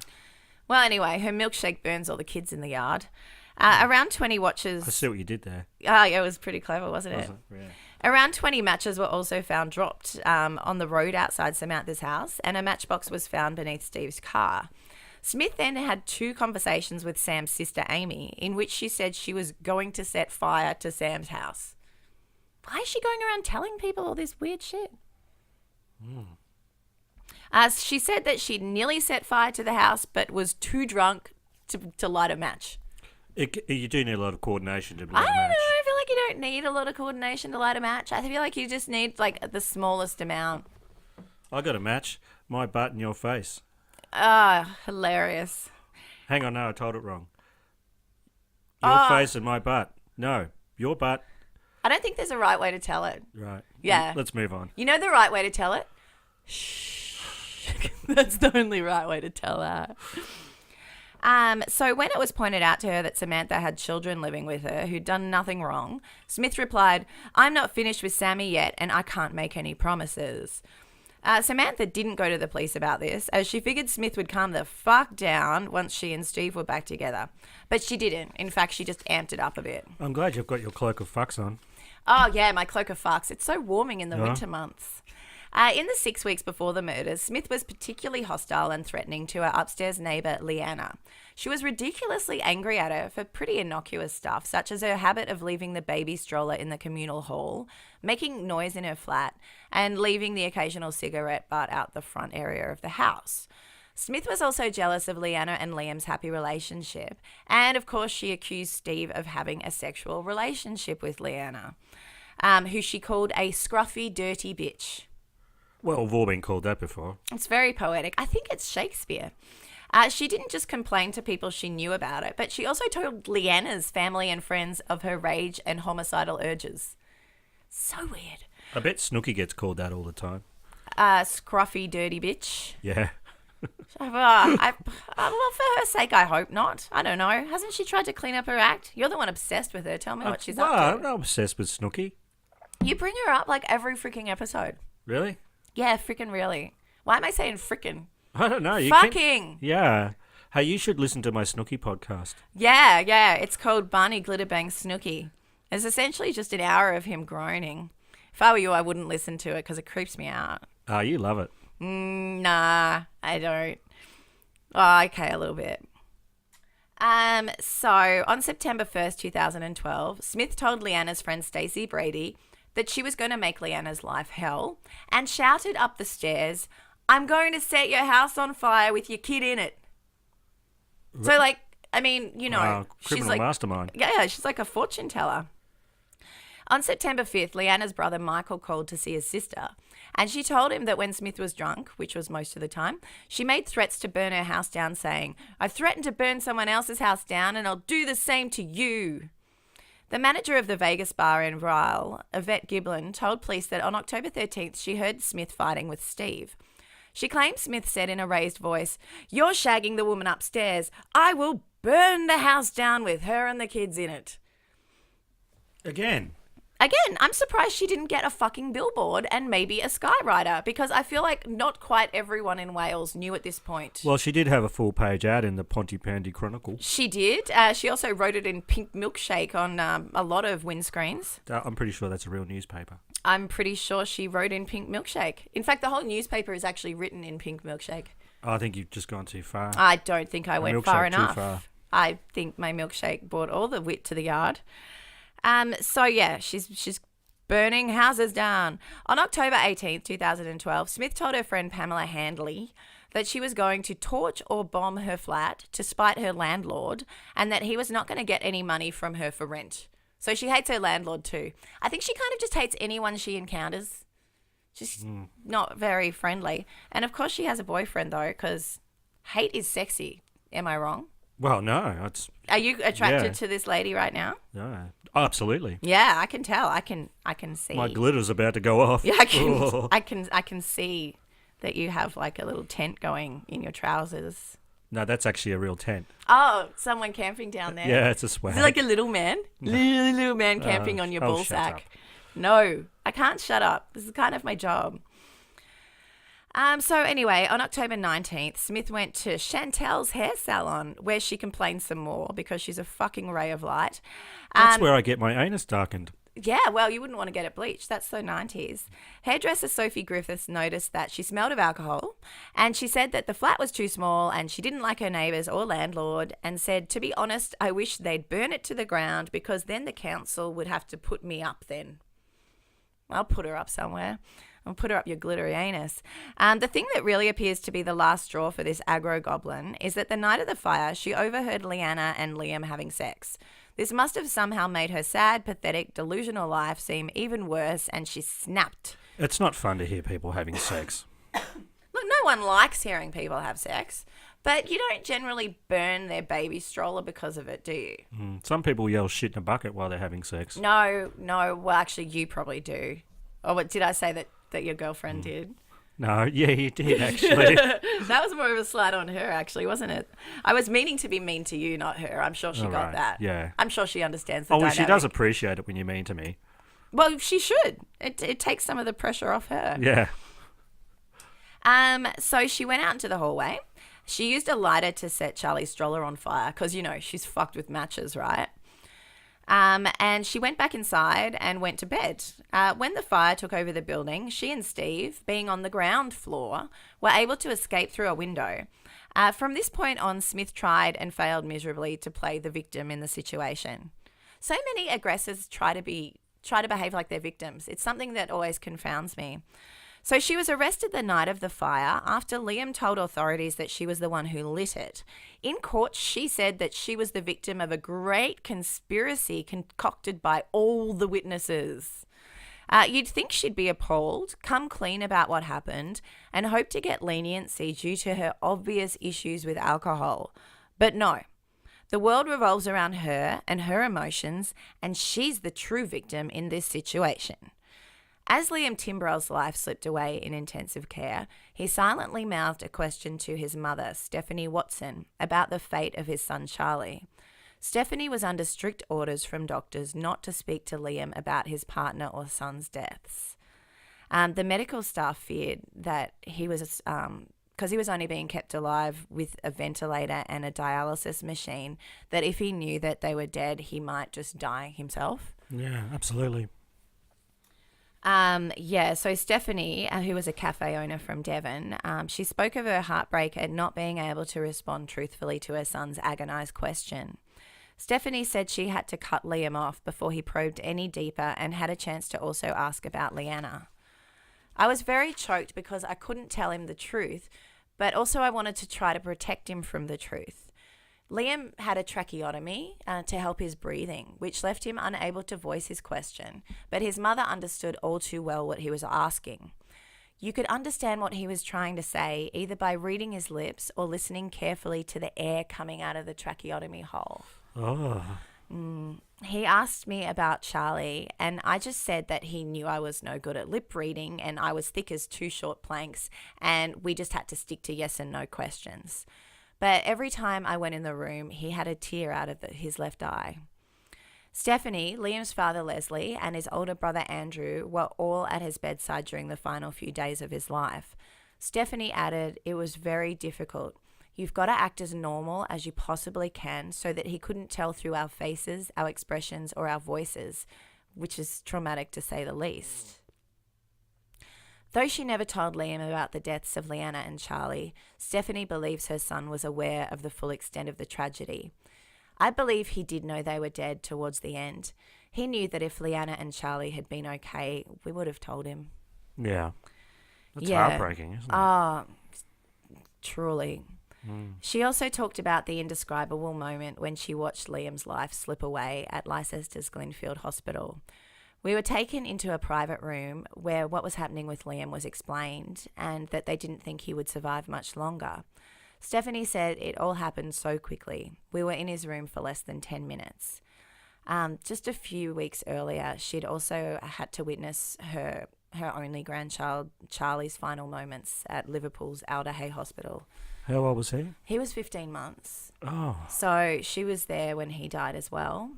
Well, anyway, her milkshake burns all the kids in the yard. Around 20 watches... I see what you did there. Oh, yeah, it was pretty clever, wasn't it? Yeah. Around 20 matches were also found dropped on the road outside Samantha's house, and a matchbox was found beneath Steve's car. Smith then had 2 conversations with Sam's sister, Amy, in which she said she was going to set fire to Sam's house. Why is she going around telling people all this weird shit? She said that she'd nearly set fire to the house, but was too drunk to light a match. You do need a lot of coordination to light I a don't match. know. I feel like you don't need a lot of coordination to light a match. I feel like you just need, like, the smallest amount. I got a match. My butt and your face. Ah, hilarious. Hang on, no, I told it wrong. Your face and my butt. No, your butt. I don't think there's a right way to tell it. Right. Yeah. Let's move on. You know the right way to tell it? Shh. That's the only right way to tell that. So when it was pointed out to her that Samantha had children living with her who'd done nothing wrong, Smith replied, "I'm not finished with Sammy yet, and I can't make any promises." Samantha didn't go to the police about this, as she figured Smith would calm the fuck down once she and Steve were back together. But she didn't. In fact, she just amped it up a bit. I'm glad you've got your cloak of fucks on. Oh, yeah, my cloak of fucks. It's so warming in the winter months. In the 6 weeks before the murders, Smith was particularly hostile and threatening to her upstairs neighbour, Leanna. She was ridiculously angry at her for pretty innocuous stuff, such as her habit of leaving the baby stroller in the communal hall, making noise in her flat, and leaving the occasional cigarette butt out the front area of the house. Smith was also jealous of Leanna and Liam's happy relationship, and of course she accused Steve of having a sexual relationship with Leanna, who she called a scruffy, dirty bitch. Well, we've all been called that before. It's very poetic. I think it's Shakespeare. She didn't just complain to people she knew about it, but she also told Leanna's family and friends of her rage and homicidal urges. So weird. I bet Snooki gets called that all the time. Scruffy, dirty bitch. Yeah. Well, for her sake, I hope not. I don't know. Hasn't she tried to clean up her act? You're the one obsessed with her. Tell me what she's up to. I'm not obsessed with Snooki. You bring her up like every freaking episode. Really? Yeah, freaking really. Why am I saying freaking? I don't know. Fucking. Yeah. Hey, you should listen to my Snooki podcast. Yeah. It's called Barney Glitterbang Snooki. It's essentially just an hour of him groaning. If I were you, I wouldn't listen to it because it creeps me out. Oh, you love it. Nah, I don't. Oh, okay, a little bit. So on September 1st, 2012, Smith told Leanna's friend Stacey Brady that she was going to make Leanna's life hell and shouted up the stairs, "I'm going to set your house on fire with your kid in it." So, like, I mean, you know, wow, criminal she's like mastermind. Yeah, she's like a fortune teller. On September 5th, Leanna's brother Michael called to see his sister, and she told him that when Smith was drunk, which was most of the time, she made threats to burn her house down, saying, "I've threatened to burn someone else's house down and I'll do the same to you." The manager of the Vegas bar in Ryle, Yvette Giblin, told police that on October 13th she heard Smith fighting with Steve. She claimed Smith said in a raised voice, "You're shagging the woman upstairs. I will burn the house down with her and the kids in it." Again. Again, I'm surprised she didn't get a fucking billboard and maybe a skywriter, because I feel like not quite everyone in Wales knew at this point. Well, she did have a full-page ad in the Pontypandy Chronicle. She did. She also wrote it in pink milkshake on a lot of windscreens. I'm pretty sure that's a real newspaper. I'm pretty sure she wrote in pink milkshake. In fact, the whole newspaper is actually written in pink milkshake. I think you've just gone too far. I don't think I went far enough. Too far. I think my milkshake brought all the wit to the yard. So yeah, she's burning houses down. On October 18th, 2012, Smith told her friend Pamela Handley that she was going to torch or bomb her flat to spite her landlord, and that he was not going to get any money from her for rent. So she hates her landlord too. I think she kind of just hates anyone she encounters. Just not very friendly. And of course she has a boyfriend though, because hate is sexy. Am I wrong? Well, no. Are you attracted to this lady right now? No. Absolutely. Yeah, I can tell. I can see. My glitter's about to go off. Yeah, I can see that you have like a little tent going in your trousers. No, that's actually a real tent. Oh, someone camping down there. Yeah, it's a swag. Is it like a little man? Little man camping on your ball sack. No, I can't shut up. This is kind of my job. So anyway, on October 19th, Smith went to Chantel's hair salon, where she complained some more because she's a fucking ray of light. That's where I get my anus darkened. Yeah, well, you wouldn't want to get it bleached. That's the 90s. Hairdresser Sophie Griffiths noticed that she smelled of alcohol, and she said that the flat was too small and she didn't like her neighbours or landlord, and said, to be honest, I wish they'd burn it to the ground, because then the council would have to put me up then. I'll put her up somewhere. I'll put her up your glittery anus. The thing that really appears to be the last straw for this aggro goblin is that the night of the fire, she overheard Leanna and Liam having sex. This must have somehow made her sad, pathetic, delusional life seem even worse, and she snapped. It's not fun to hear people having sex. Look, no one likes hearing people have sex, but you don't generally burn their baby stroller because of it, do you? Some people yell shit in a bucket while they're having sex. No. Well, actually, you probably do. Oh, what did I say that your girlfriend did? No, yeah, you did, actually. That was more of a slight on her, actually, wasn't it? I was meaning to be mean to you, not her. I'm sure she got that. Yeah. I'm sure she understands the dynamic. She does appreciate it when you're mean to me. Well, she should. It takes some of the pressure off her. Yeah. So she went out into the hallway. She used a lighter to set Charlie's stroller on fire because, she's fucked with matches, right? And she went back inside and went to bed. When the fire took over the building, she and Steve, being on the ground floor, were able to escape through a window. From this point on, Smith tried and failed miserably to play the victim in the situation. So many aggressors try to behave like they're victims. It's something that always confounds me. So she was arrested the night of the fire after Liam told authorities that she was the one who lit it. In court, she said that she was the victim of a great conspiracy concocted by all the witnesses. You'd think she'd be appalled, come clean about what happened, and hope to get leniency due to her obvious issues with alcohol. But no. The world revolves around her and her emotions, and she's the true victim in this situation. As Liam Timbrell's life slipped away in intensive care, he silently mouthed a question to his mother, Stephanie Watson, about the fate of his son Charlie. Stephanie was under strict orders from doctors not to speak to Liam about his partner or son's deaths. The medical staff feared that he was, because he was only being kept alive with a ventilator and a dialysis machine, that if he knew that they were dead, he might just die himself. Yeah, absolutely. So Stephanie, who was a cafe owner from Devon, she spoke of her heartbreak at not being able to respond truthfully to her son's agonised question. Stephanie said she had to cut Liam off before he probed any deeper and had a chance to also ask about Leanna. I was very choked because I couldn't tell him the truth, but also I wanted to try to protect him from the truth. Liam had a tracheotomy to help his breathing, which left him unable to voice his question, but his mother understood all too well what he was asking. You could understand what he was trying to say either by reading his lips or listening carefully to the air coming out of the tracheotomy hole. Oh. He asked me about Charlie, and I just said that he knew I was no good at lip reading and I was thick as two short planks, and we just had to stick to yes and no questions. But every time I went in the room, he had a tear out of his left eye. Stephanie, Liam's father Leslie, and his older brother Andrew were all at his bedside during the final few days of his life. Stephanie added, "It was very difficult. You've got to act as normal as you possibly can so that he couldn't tell through our faces, our expressions, or our voices," which is traumatic to say the least. Though she never told Liam about the deaths of Leanna and Charlie, Stephanie believes her son was aware of the full extent of the tragedy. I believe he did know they were dead towards the end. He knew that if Leanna and Charlie had been okay, we would have told him. Yeah. That's heartbreaking, isn't it? Truly. She also talked about the indescribable moment when she watched Liam's life slip away at Leicester's Glenfield Hospital. We were taken into a private room where what was happening with Liam was explained and that they didn't think he would survive much longer. Stephanie said it all happened so quickly. We were in his room for less than 10 minutes. Just a few weeks earlier, she'd also had to witness her only grandchild, Charlie's final moments at Liverpool's Haigh Hospital. How old was he? He was 15 months. Oh. So she was there when he died as well.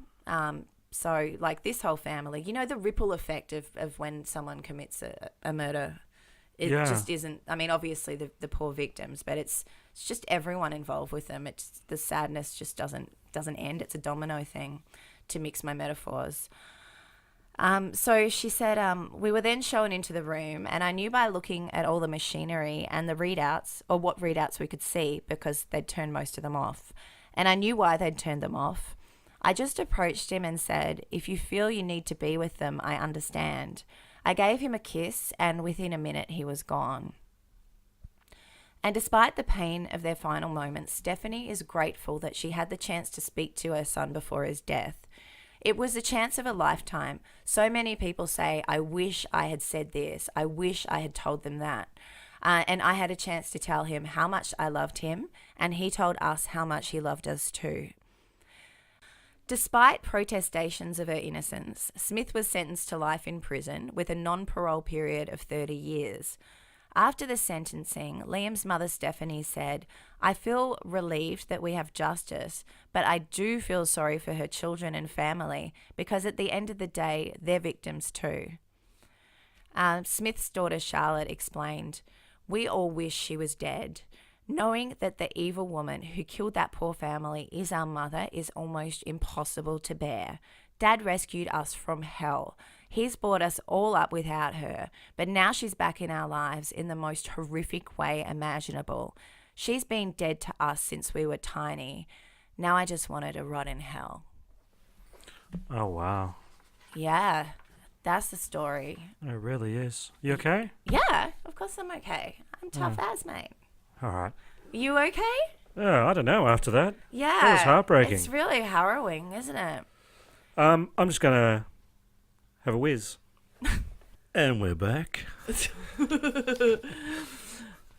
So, like, this whole family, you know, the ripple effect of when someone commits a murder, it just isn't, I mean, obviously the poor victims, but it's just everyone involved with them. It's the sadness just doesn't end. It's a domino thing, to mix my metaphors. So she said, we were then shown into the room, and I knew by looking at all the machinery and the readouts, or what readouts we could see, because they'd turned most of them off. And I knew why they'd turned them off. I just approached him and said, "If you feel you need to be with them, I understand." I gave him a kiss, and within a minute he was gone. And despite the pain of their final moments, Stephanie is grateful that she had the chance to speak to her son before his death. It was the chance of a lifetime. So many people say, "I wish I had said this. I wish I had told them that." And I had a chance to tell him how much I loved him, and he told us how much he loved us too. Despite protestations of her innocence, Smith was sentenced to life in prison with a non-parole period of 30 years. After the sentencing, Liam's mother Stephanie said, "I feel relieved that we have justice, but I do feel sorry for her children and family because at the end of the day, they're victims too." Smith's daughter Charlotte explained, "We all wish she was dead. Knowing that the evil woman who killed that poor family is our mother is almost impossible to bear. Dad rescued us from hell. He's brought us all up without her, but now she's back in our lives in the most horrific way imaginable. She's been dead to us since we were tiny. Now I just want her to rot in hell." Oh, wow. Yeah, that's the story. It really is. You okay? Yeah, of course I'm okay. I'm tough as, mate. All right. You okay? Oh, I don't know after that. Yeah. That was heartbreaking. It's really harrowing, isn't it? I'm just going to have a whiz. And we're back.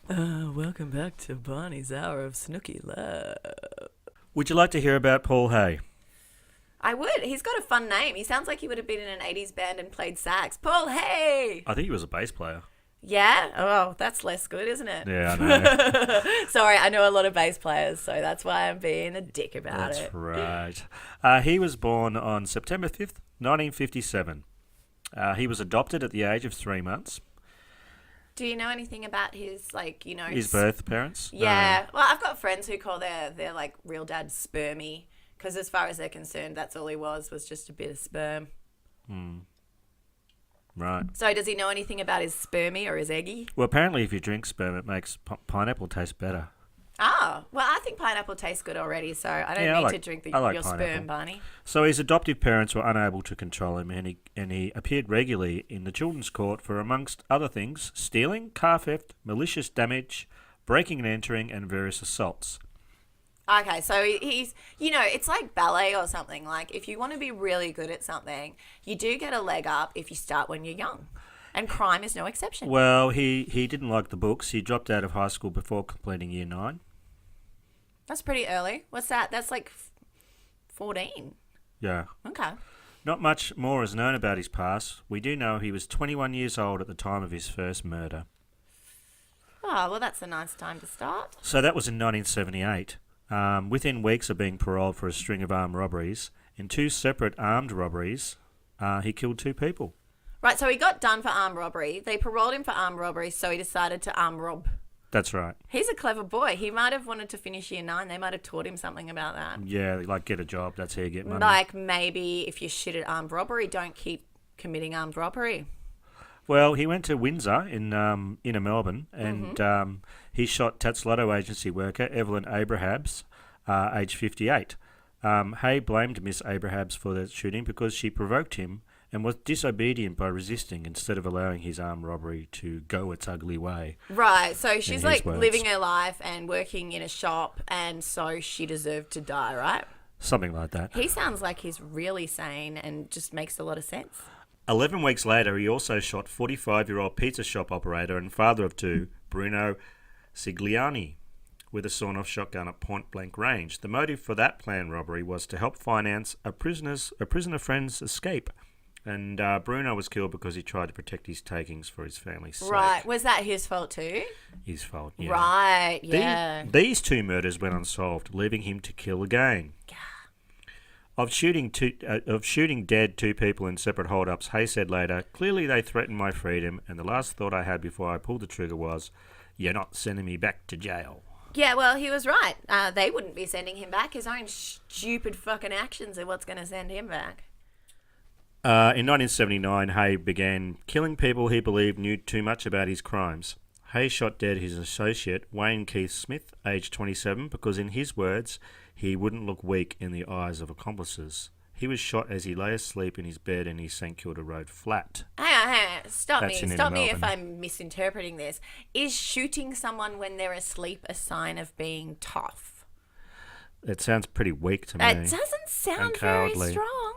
Welcome back to Barney's Hour of Snooky Love. Would you like to hear about Paul Haigh? I would. He's got a fun name. He sounds like he would have been in an 80s band and played sax. Paul Haigh! I think he was a bass player. Yeah? Oh, that's less good, isn't it? Yeah, I know. Sorry, I know a lot of bass players, so that's why I'm being a dick about it. That's right. He was born on September 5th, 1957. He was adopted at the age of 3 months. Do you know anything about his, like, you know... His birth parents? Yeah. Well, I've got friends who call their like, real dad spermy, because as far as they're concerned, that's all he was just a bit of sperm. Right. So does he know anything about his spermy or his eggy? Well, apparently if you drink sperm, it makes pineapple taste better. Oh, well, I think pineapple tastes good already, so I don't need to drink your sperm, Barney. So his adoptive parents were unable to control him, and he appeared regularly in the children's court for, amongst other things, stealing, car theft, malicious damage, breaking and entering, and various assaults. Okay, so he's, you know, it's like ballet or something. Like, if you want to be really good at something, you do get a leg up if you start when you're young. And crime is no exception. Well, he didn't like the books. He dropped out of high school before completing year 9. That's pretty early. What's that? That's like 14. Yeah. Okay. Not much more is known about his past. We do know he was 21 years old at the time of his first murder. Oh, well, that's a nice time to start. So that was in 1978. Within weeks of being paroled for a string of armed robberies, In 2 separate armed robberies, he killed 2 people. Right, so he got done for armed robbery. They paroled him for armed robbery, so he decided to armed rob. That's right. He's a clever boy. He might have wanted to finish year 9. They might have taught him something about that. Yeah, like get a job. That's how you get money. Like maybe if you're shit at armed robbery, don't keep committing armed robbery. Well, he went to Windsor in inner Melbourne, and he shot Tats Lotto agency worker Evelyn Abrahams, age 58. Haigh blamed Miss Abrahams for the shooting because she provoked him and was disobedient by resisting instead of allowing his armed robbery to go its ugly way. Right, so she's like words. living her life and working in a shop, and so she deserved to die, right? Something like that. He sounds like he's really sane and just makes a lot of sense. 11 weeks later, he also shot 45-year-old pizza shop operator and father of 2, Bruno Sigliani, with a sawn-off shotgun at point-blank range. The motive for that planned robbery was to help finance a prisoner friend's escape. And Bruno was killed because he tried to protect his takings for his family's sake. Right. Was that his fault too? His fault, yeah. Right, yeah. These 2 murders went unsolved, leaving him to kill again. Of shooting dead 2 people in separate hold-ups, Haigh said later, "Clearly they threatened my freedom, and the last thought I had before I pulled the trigger was, you're not sending me back to jail." Yeah, well, he was right. They wouldn't be sending him back. His own stupid fucking actions are what's going to send him back. In 1979, Haigh began killing people he believed knew too much about his crimes. Haigh shot dead his associate, Wayne Keith Smith, aged 27, because in his words, he wouldn't look weak in the eyes of accomplices. He was shot as he lay asleep in his bed in his St Kilda Road flat. Hang on. Stop That's me if I'm misinterpreting this. Is shooting someone when they're asleep a sign of being tough? It sounds pretty weak to me. That doesn't sound very strong.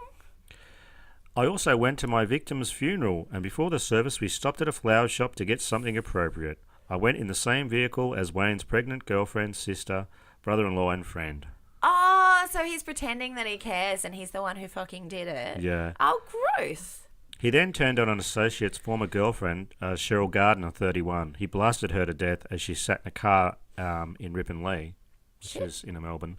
I also went to my victim's funeral, and before the service we stopped at a flower shop to get something appropriate. I went in the same vehicle as Wayne's pregnant girlfriend, sister, brother-in-law and friend. Oh, so he's pretending that he cares and he's the one who fucking did it. Yeah. Oh, gross. He then turned on an associate's former girlfriend, Cheryl Gardner, 31. He blasted her to death as she sat in a car in Ripponlea, which is in Melbourne.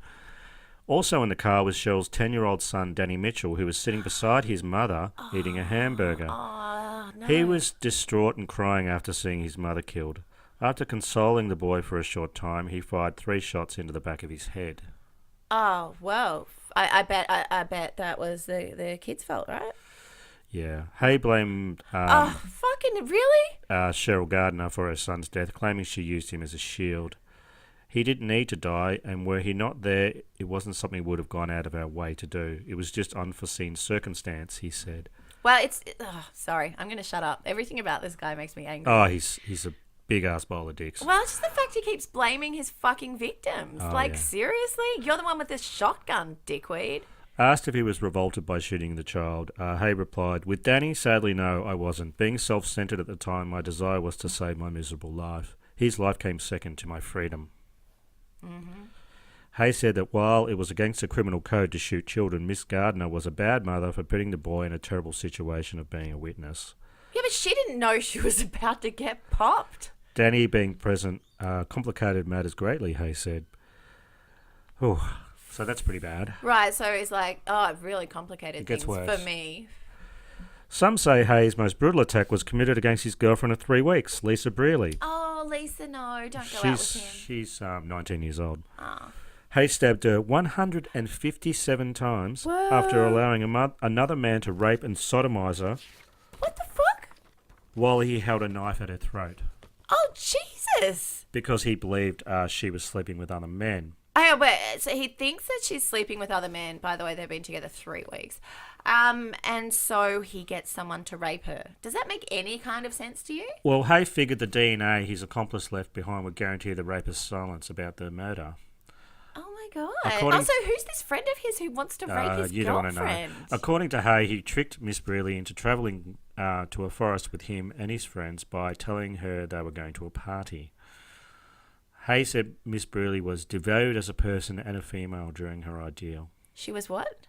Also in the car was Cheryl's 10-year-old son, Danny Mitchell, who was sitting beside his mother eating a hamburger. Oh, no. He was distraught and crying after seeing his mother killed. After consoling the boy for a short time, he fired 3 shots into the back of his head. Oh, well, I bet that was the kid's fault, right? Yeah. Haigh blamed fucking really? Cheryl Gardner for her son's death, claiming she used him as a shield. He didn't need to die, and were he not there, it wasn't something we would have gone out of our way to do. It was just unforeseen circumstance, he said. Well, sorry, I'm going to shut up. Everything about this guy makes me angry. Oh, he's a big-ass bowl of dicks. Well, it's just the fact he keeps blaming his fucking victims. Seriously? You're the one with the shotgun, dickweed. Asked if he was revolted by shooting the child, Haigh replied, "With Danny, sadly no, I wasn't. Being self-centered at the time, my desire was to save my miserable life. His life came second to my freedom." Mm-hmm. Haigh said that while it was against the criminal code to shoot children, Miss Gardner was a bad mother for putting the boy in a terrible situation of being a witness. Yeah, but she didn't know she was about to get popped. Danny being present complicated matters greatly, Haigh said. Oh, so that's pretty bad. Right, so it's like, it really complicated gets things worse. for me. Some say Hayes' most brutal attack was committed against his girlfriend of 3 weeks, Lisa Brearley. Oh, Lisa, no, don't go out with him. She's 19 years old. Oh. Hayes stabbed her 157 times after allowing another man to rape and sodomize her. What the fuck? While he held a knife at her throat. Oh, Jesus. Because he believed she was sleeping with other men. Oh, but so he thinks that she's sleeping with other men. By the way, they've been together 3 weeks. And so he gets someone to rape her. Does that make any kind of sense to you? Well, Haigh figured the DNA his accomplice left behind would guarantee the rapist's silence about the murder. Oh my God. Also, who's this friend of his who wants to rape his you girlfriend? Don't want to know. According to Haigh, he tricked Miss Brearley into travelling to a forest with him and his friends by telling her they were going to a party. Haigh said Miss Brearley was devalued as a person and a female during her ordeal. She was what?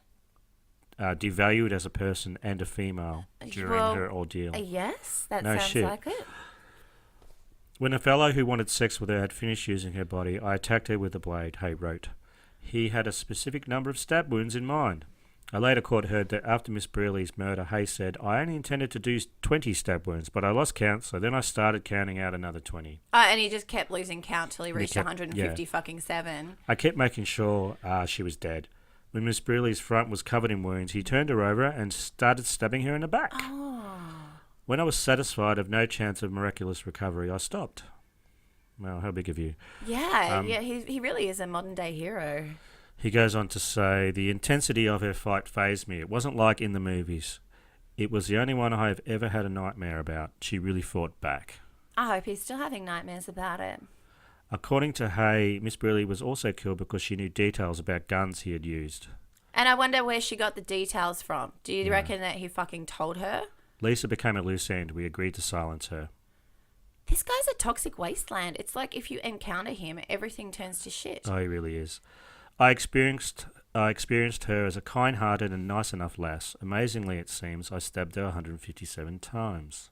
Devalued as a person and a female during her ordeal. Yes, that No sounds shit. like it. When a fellow who wanted sex with her had finished using her body, I attacked her with a blade, Haigh wrote. He had a specific number of stab wounds in mind. A later court heard that after Miss Brearley's murder, Haigh said, "I only intended to do 20 stab wounds, but I lost count, so then I started counting out another 20. And he just kept losing count till he reached kept- 150 yeah. fucking 7. I kept making sure she was dead. When Miss Brearley's front was covered in wounds, he turned her over and started stabbing her in the back. Oh. When I was satisfied of no chance of miraculous recovery, I stopped." Well, how big of you? Yeah, he really is a modern-day hero. He goes on to say, "The intensity of her fight fazed me. It wasn't like in the movies. It was the only one I have ever had a nightmare about. She really fought back." I hope he's still having nightmares about it. According to Haigh, Miss Brearley was also killed because she knew details about guns he had used. And I wonder where she got the details from. Do you reckon that he fucking told her? Lisa became a loose end. We agreed to silence her. This guy's a toxic wasteland. It's like if you encounter him, everything turns to shit. Oh, he really is. I experienced her as a kind-hearted and nice enough lass. Amazingly, it seems, I stabbed her 157 times.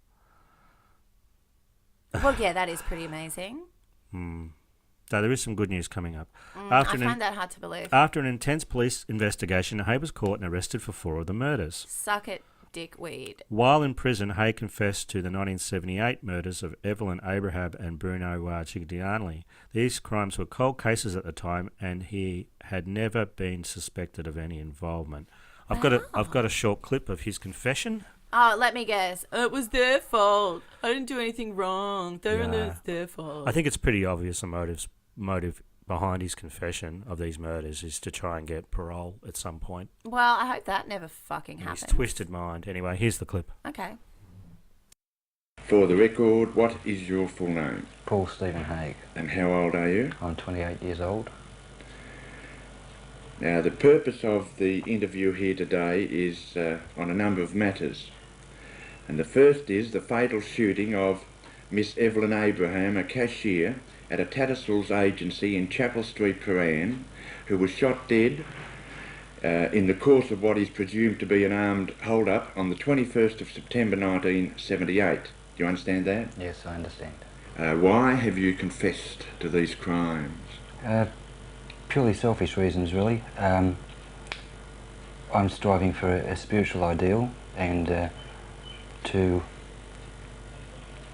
Well, yeah, that is pretty amazing. Though there is some good news coming up. I find that hard to believe. After an intense police investigation, Haigh was caught and arrested for 4 of the murders. Suck it, dickweed. While in prison, Haigh confessed to the 1978 murders of Evelyn Abraham and Bruno Cigliani. These crimes were cold cases at the time, and he had never been suspected of any involvement. I've got a short clip of his confession. Oh, let me guess. It was their fault. I didn't do anything wrong. It's their fault. I think it's pretty obvious the motive behind his confession of these murders is to try and get parole at some point. Well, I hope that never fucking In happens. his twisted mind. Anyway, here's the clip. Okay. For the record, what is your full name? Paul Stephen Haigh. And how old are you? I'm 28 years old. Now, the purpose of the interview here today is on a number of matters. And the first is the fatal shooting of Miss Evelyn Abraham, a cashier at a Tattersalls agency in Chapel Street, Prahran, who was shot dead in the course of what is presumed to be an armed hold-up on the 21st of September 1978. Do you understand that? Yes, I understand. Why have you confessed to these crimes? Purely selfish reasons, really. I'm striving for a spiritual ideal, and to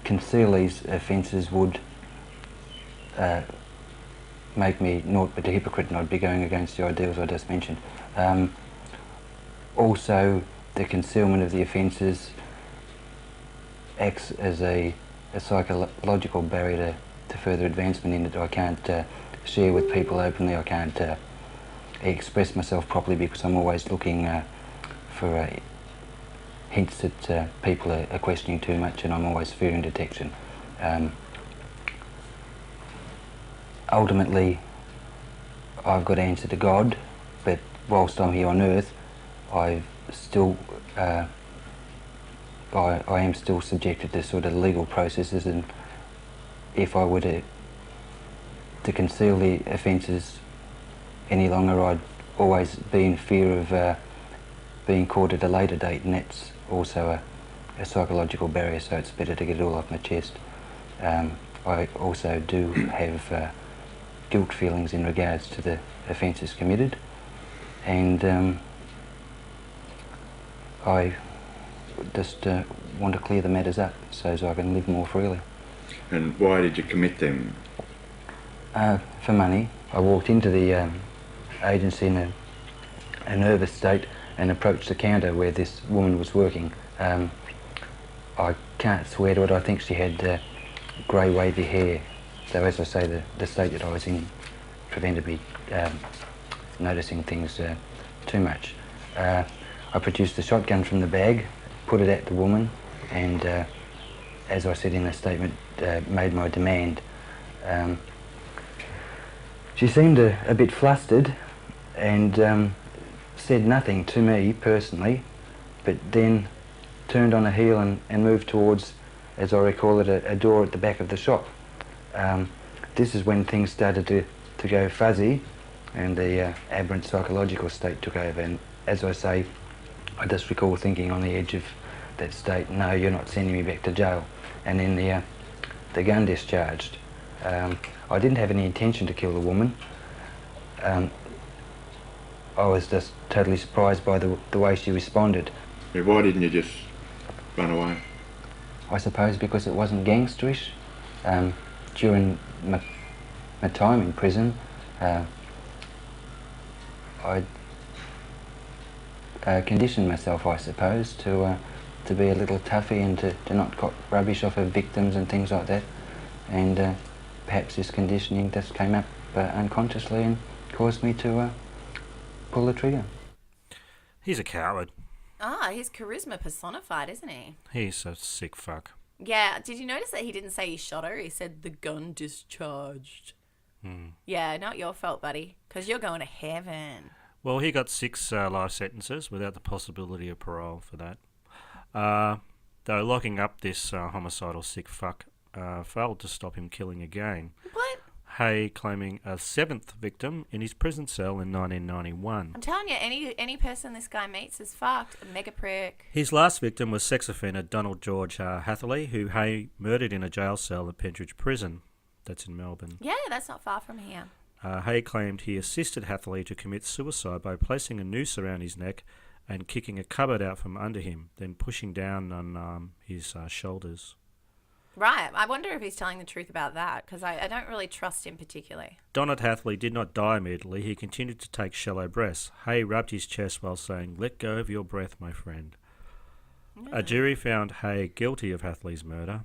conceal these offences would make me naught but a hypocrite, and I'd be going against the ideals I just mentioned. Also, the concealment of the offences acts as a psychological barrier to further advancement, in that I can't share with people openly. I can't express myself properly because I'm always looking for hints that people are questioning too much, and I'm always fearing detection. Ultimately, I've got to answer to God, but whilst I'm here on earth, I am still subjected to sort of legal processes, and if I were to conceal the offences any longer, I'd always be in fear of being caught at a later date, and that's also a psychological barrier, so it's better to get it all off my chest. I also do have guilt feelings in regards to the offences committed, and I just want to clear the matters up so I can live more freely. And why did you commit them? For money. I walked into the agency in a nervous state and approached the counter where this woman was working. I can't swear to it, I think she had grey wavy hair, though as I say, the state that I was in prevented me noticing things too much. I produced the shotgun from the bag, put it at the woman, and as I said in the statement, made my demand. She seemed a bit flustered and said nothing to me personally, but then turned on a heel and moved towards, as I recall it, a door at the back of the shop. This is when things started to go fuzzy and the aberrant psychological state took over, and as I say, I just recall thinking on the edge of that state, no, you're not sending me back to jail. And then the gun discharged. I didn't have any intention to kill the woman. I was just totally surprised by the way she responded. Why didn't you just run away? I suppose because it wasn't gangsterish. During my time in prison, I conditioned myself, I suppose, to be a little toughy and to not cop rubbish off of victims and things like that. And perhaps this conditioning just came up unconsciously and caused me to pull the trigger. He's a coward. He's charisma personified, isn't he? He's a sick fuck. Yeah, did you notice that he didn't say he shot her? He said the gun discharged. Yeah, not your fault, buddy, because you're going to heaven. Well, he got 6 life sentences without the possibility of parole for that. Though locking up this homicidal sick fuck failed to stop him killing again. What? Haigh claiming a 7th victim in his prison cell in 1991. I'm telling you, any person this guy meets is fucked. A mega prick. His last victim was sex offender Donald George Hatherley, who Haigh murdered in a jail cell at Pentridge Prison. That's in Melbourne. Yeah, that's not far from here. Haigh claimed he assisted Hatherley to commit suicide by placing a noose around his neck and kicking a cupboard out from under him, then pushing down on his shoulders. Right. I wonder if he's telling the truth about that, because I don't really trust him particularly. Donald Hatherley did not die immediately. He continued to take shallow breaths. Haigh rubbed his chest while saying, "Let go of your breath, my friend." Yeah. A jury found Haigh guilty of Hatherley's murder.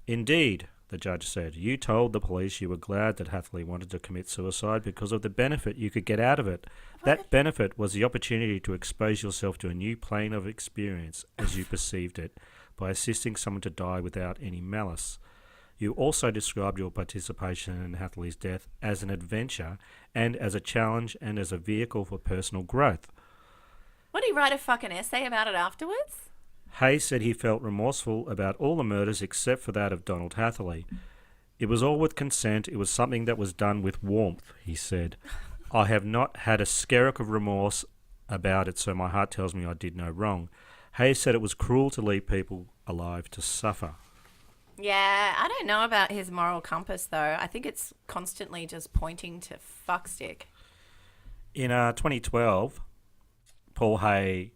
"Indeed," the judge said, "you told the police you were glad that Hatherley wanted to commit suicide because of the benefit you could get out of it. That benefit was the opportunity to expose yourself to a new plane of experience, as you perceived it, by assisting someone to die without any malice. You also described your participation in Hatherley's death as an adventure and as a challenge and as a vehicle for personal growth." What, did he write a fucking essay about it afterwards? Haigh said he felt remorseful about all the murders except for that of Donald Hatherley. "It was all with consent. It was something that was done with warmth," he said. "I have not had a skerrick of remorse about it, so my heart tells me I did no wrong." Haigh said it was cruel to leave people alive to suffer. Yeah, I don't know about his moral compass, though. I think it's constantly just pointing to fuckstick. In 2012, Paul Haigh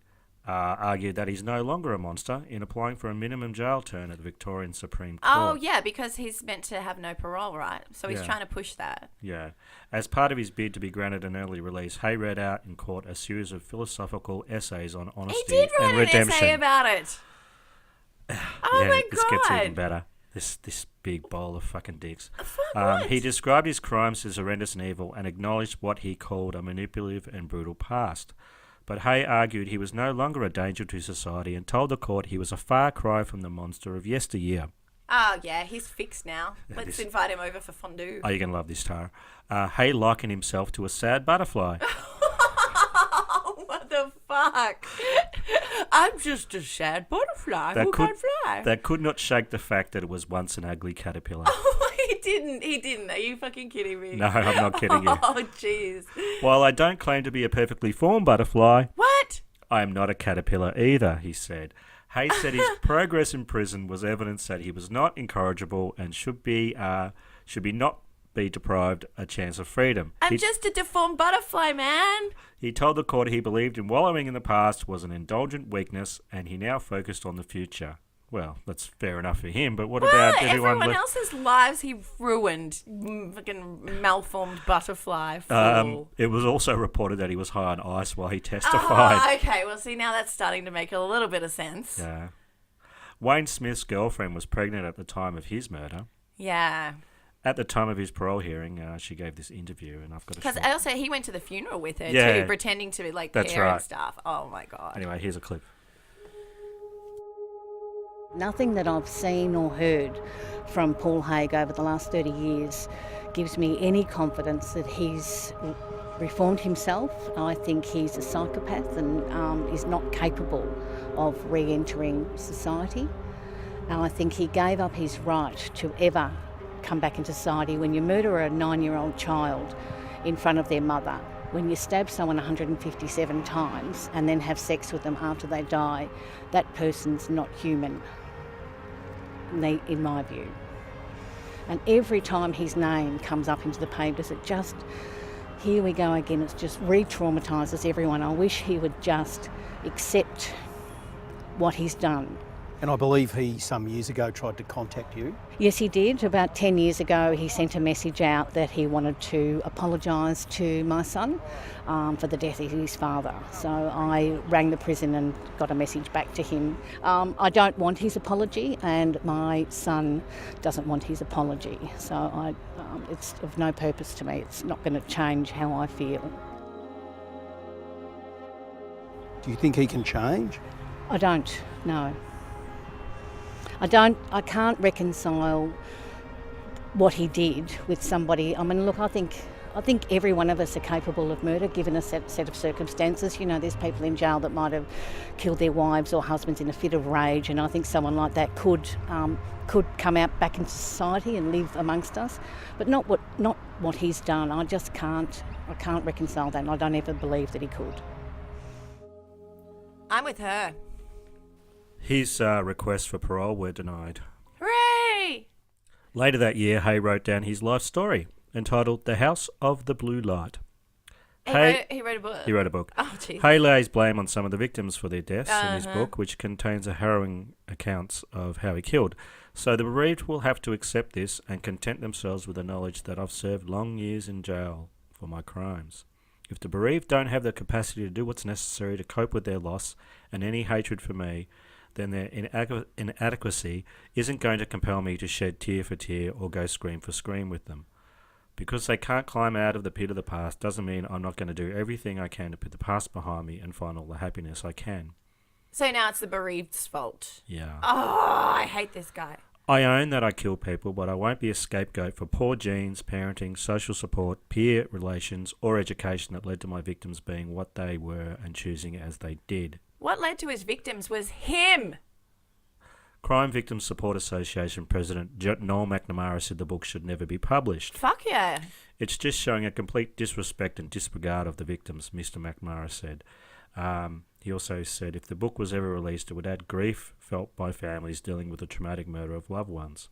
argued that he's no longer a monster in applying for a minimum jail term at the Victorian Supreme Court. Oh, yeah, because he's meant to have no parole, right? So he's trying to push that. Yeah. As part of his bid to be granted an early release, Haigh read out in court a series of philosophical essays on honesty and redemption. He did write an essay about it. Oh, my God. This gets even better. This big bowl of fucking dicks. He described his crimes as horrendous and evil and acknowledged what he called a manipulative and brutal past. But Haigh argued he was no longer a danger to society and told the court he was a far cry from the monster of yesteryear. Oh, yeah, he's fixed now. Let's invite him over for fondue. Oh, you're going to love this, Tara. Haigh likened himself to a sad butterfly. What the fuck? I'm just a sad butterfly who can't fly. That could not shake the fact that it was once an ugly caterpillar. Oh, he didn't. Are you fucking kidding me? No, I'm not kidding you. Oh, jeez. While I don't claim to be a perfectly formed butterfly... What? I am not a caterpillar either, he said. Haigh said his progress in prison was evidence that he was not incorrigible and should not be deprived a chance of freedom. I'm just a deformed butterfly, man. He told the court he believed in wallowing in the past was an indulgent weakness and he now focused on the future. Well, that's fair enough for him, but what about everyone else's lives he ruined? Fucking malformed butterfly fool. It was also reported that he was high on ice while he testified. Oh, okay. Well, see, now that's starting to make a little bit of sense. Yeah. Wayne Smith's girlfriend was pregnant at the time of his murder. Yeah. At the time of his parole hearing, she gave this interview, and I've got because also he went to the funeral with her too, pretending to be like care and stuff. Oh my God. Anyway, here's a clip. Nothing that I've seen or heard from Paul Haigh over the last 30 years gives me any confidence that he's reformed himself. I think he's a psychopath and is not capable of re-entering society. And I think he gave up his right to ever come back into society. When you murder a 9-year-old child in front of their mother, when you stab someone 157 times and then have sex with them after they die, that person's not human, in my view. And every time his name comes up into the papers, it just here we go again. It's just re-traumatises everyone. I wish he would just accept what he's done. And I believe he, some years ago, tried to contact you. Yes, he did. About 10 years ago, he sent a message out that he wanted to apologise to my son for the death of his father. So I rang the prison and got a message back to him. I don't want his apology, and my son doesn't want his apology. So it's of no purpose to me. It's not going to change how I feel. Do you think he can change? I don't, no. I can't reconcile what he did with somebody. I mean, look, I think every one of us are capable of murder given a set of circumstances. You know, there's people in jail that might have killed their wives or husbands in a fit of rage, and I think someone like that could come out back into society and live amongst us, but not what he's done. I can't reconcile that, and I don't ever believe that he could. I'm with her. His requests for parole were denied. Hooray! Later that year, Haigh wrote down his life story, entitled The House of the Blue Light. He wrote a book? He wrote a book. Oh, jeez. Haigh lays blame on some of the victims for their deaths in his book, which contains a harrowing accounts of how he killed. So the bereaved will have to accept this and content themselves with the knowledge that I've served long years in jail for my crimes. If the bereaved don't have the capacity to do what's necessary to cope with their loss and any hatred for me, then their inadequacy isn't going to compel me to shed tear for tear or go scream for scream with them. Because they can't climb out of the pit of the past doesn't mean I'm not going to do everything I can to put the past behind me and find all the happiness I can. So now it's the bereaved's fault. Yeah. Oh, I hate this guy. I own that I kill people, but I won't be a scapegoat for poor genes, parenting, social support, peer relations, or education that led to my victims being what they were and choosing as they did. What led to his victims was him. Crime Victims Support Association President Noel McNamara said the book should never be published. Fuck yeah. It's just showing a complete disrespect and disregard of the victims, Mr. McNamara said. He also said if the book was ever released, it would add grief felt by families dealing with the traumatic murder of loved ones.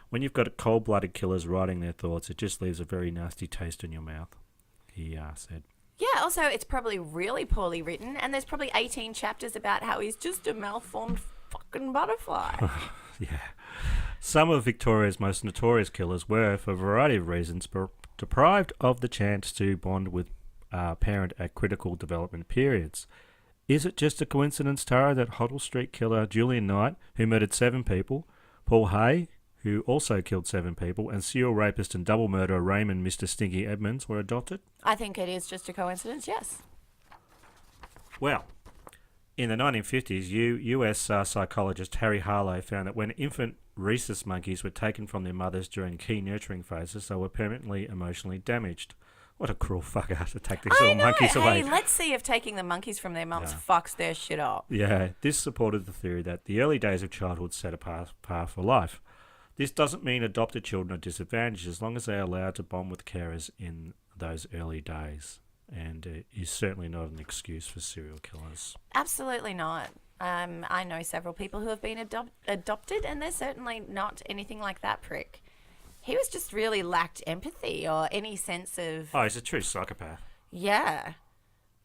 When you've got cold-blooded killers writing their thoughts, it just leaves a very nasty taste in your mouth, he said. Yeah, also, it's probably really poorly written, and there's probably 18 chapters about how he's just a malformed fucking butterfly. Yeah. Some of Victoria's most notorious killers were, for a variety of reasons, deprived of the chance to bond with a parent at critical development periods. Is it just a coincidence, Tara, that Hoddle Street killer Julian Knight, who murdered 7 people, Paul Haigh, who also killed 7 people, and serial rapist and double murderer Raymond Mr. Stinky Edmonds were adopted? I think it is just a coincidence, yes. Well, in the 1950s, US psychologist Harry Harlow found that when infant rhesus monkeys were taken from their mothers during key nurturing phases, they were permanently emotionally damaged. What a cruel fucker to take these little monkeys away. Hey, let's see if taking the monkeys from their mums fucks their shit up. Yeah, this supported the theory that the early days of childhood set a path for life. This doesn't mean adopted children are disadvantaged as long as they are allowed to bond with carers in those early days. And is certainly not an excuse for serial killers. Absolutely not. I know several people who have been adopted, and they're certainly not anything like that prick. He was just really lacked empathy or any sense of... Oh, he's a true psychopath. Yeah.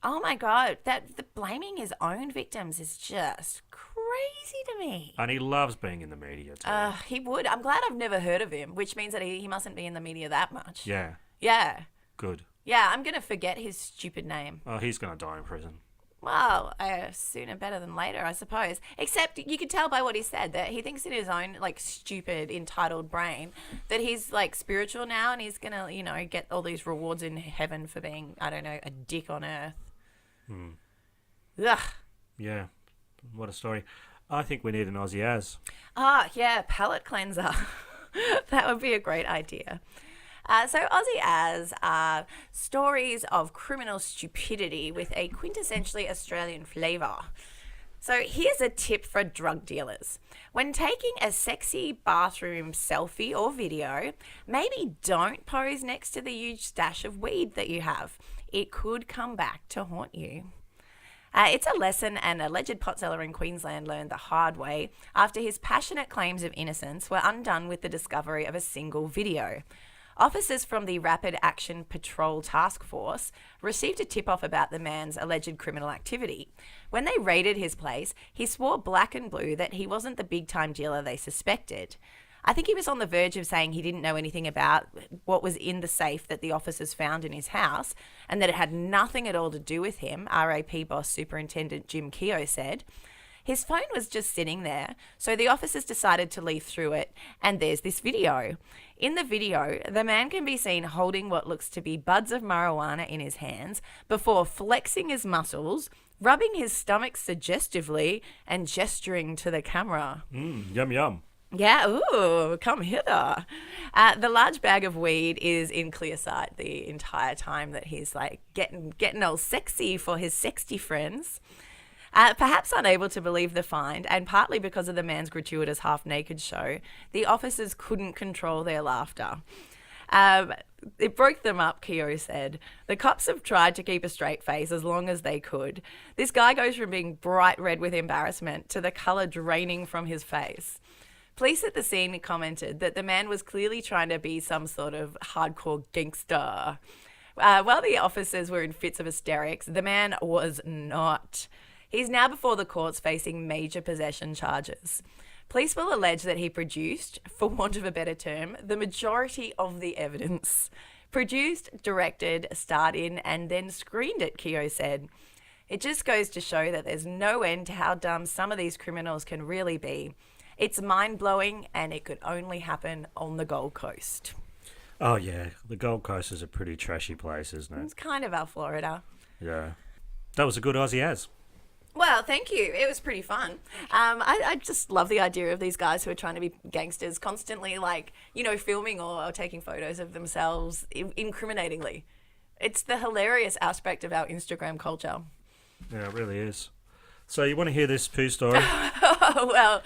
Oh my God, the blaming his own victims is just crazy to me. And he loves being in the media too. He would. I'm glad I've never heard of him, which means that he mustn't be in the media that much. Yeah. Yeah. Good. Yeah, I'm going to forget his stupid name. Oh, he's going to die in prison. Well, sooner better than later, I suppose. Except you could tell by what he said that he thinks in his own, like, stupid, entitled brain that he's, like, spiritual now and he's going to, you know, get all these rewards in heaven for being, I don't know, a dick on earth. Ugh. Yeah. What a story. I think we need an Aussie Az. Yeah, palate cleanser. That would be a great idea. So Aussie Az are stories of criminal stupidity with a quintessentially Australian flavour. So here's a tip for drug dealers. When taking a sexy bathroom selfie or video, maybe don't pose next to the huge stash of weed that you have. It could come back to haunt you. It's a lesson an alleged pot seller in Queensland learned the hard way after his passionate claims of innocence were undone with the discovery of a single video. Officers from the Rapid Action Patrol Task Force received a tip-off about the man's alleged criminal activity. When they raided his place, he swore black and blue that he wasn't the big-time dealer they suspected. I think he was on the verge of saying he didn't know anything about what was in the safe that the officers found in his house and that it had nothing at all to do with him, RAP boss Superintendent Jim Keogh said. His phone was just sitting there, so the officers decided to leaf through it, and there's this video. In the video, the man can be seen holding what looks to be buds of marijuana in his hands before flexing his muscles, rubbing his stomach suggestively, and gesturing to the camera. Yum, yum. Yeah, ooh, come hither. The large bag of weed is in clear sight the entire time that he's like getting all sexy for his sexy friends. Perhaps unable to believe the find, and partly because of the man's gratuitous half-naked show, the officers couldn't control their laughter. It broke them up, Keogh said. The cops have tried to keep a straight face as long as they could. This guy goes from being bright red with embarrassment to the colour draining from his face. Police at the scene commented that the man was clearly trying to be some sort of hardcore gangster. While the officers were in fits of hysterics, the man was not. He's now before the courts facing major possession charges. Police will allege that he produced, for want of a better term, the majority of the evidence. Produced, directed, starred in, and then screened it, Keogh said. It just goes to show that there's no end to how dumb some of these criminals can really be. It's mind-blowing, and it could only happen on the Gold Coast. Oh, yeah. The Gold Coast is a pretty trashy place, isn't it? It's kind of our Florida. Yeah. That was a good Aussie as. Well, thank you. It was pretty fun. I just love the idea of these guys who are trying to be gangsters constantly, like, you know, filming or taking photos of themselves incriminatingly. It's the hilarious aspect of our Instagram culture. Yeah, it really is. So you want to hear this poo story? Well,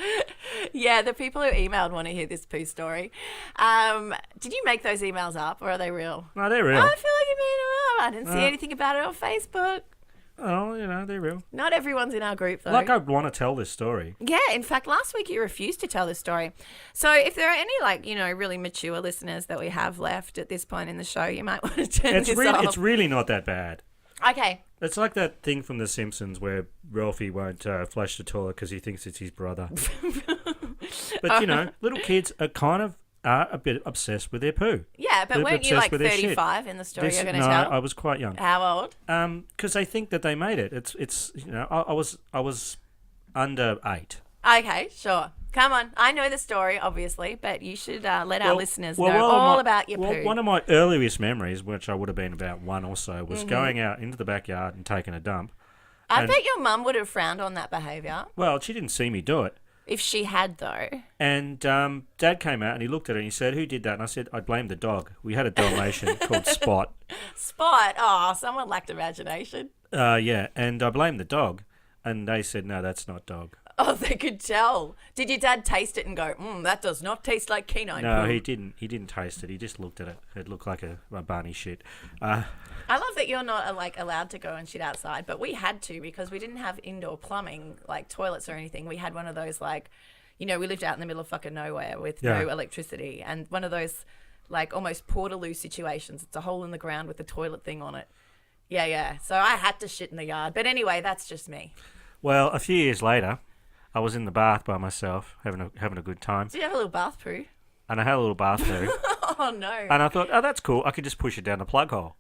yeah, the people who emailed want to hear this poo story. Did you make those emails up, or are they real? No, they're real. I feel like you made them up. I didn't see anything about it on Facebook. Oh, you know, they're real. Not everyone's in our group, though. Like, I want to tell this story. Yeah, in fact, last week you refused to tell this story. So if there are any, like, you know, really mature listeners that we have left at this point in the show, you might want to turn this off. It's really not that bad. Okay. It's like that thing from The Simpsons where Ralphie won't flush the toilet because he thinks it's his brother. But, you know, little kids are kind of a bit obsessed with their poo. Yeah, but weren't you like 35 in the story you're going to tell? No, I was quite young. How old? Because they think that they made it. It's you know, I was under 8. Okay, sure. Come on. I know the story, obviously, but you should let our listeners know all about your poo. Well, one of my earliest memories, which I would have been about 1 or so, was going out into the backyard and taking a dump. I bet your mum would have frowned on that behaviour. Well, she didn't see me do it. If she had, though. And Dad came out and he looked at it and he said, "Who did that?" And I said, "I blame the dog. We had a Dalmatian called Spot." Spot? Oh, someone lacked imagination. Yeah, and I blamed the dog. And they said, "No, that's not dog." Oh, they could tell. Did your dad taste it and go, that does not taste like canine No, poo? he didn't. He didn't taste it. He just looked at it. It looked like a Barney shit. I love that you're not allowed to go and shit outside, but we had to because we didn't have indoor plumbing, like toilets or anything. We had one of those we lived out in the middle of fucking nowhere with no electricity, and one of those almost Portaloo situations. It's a hole in the ground with the toilet thing on it. Yeah. So I had to shit in the yard. But anyway, that's just me. Well, a few years later, I was in the bath by myself, having a good time. Did you have a little bath poo? And I had a little bath poo. Oh no! And I thought, oh, that's cool. I could just push it down the plug hole.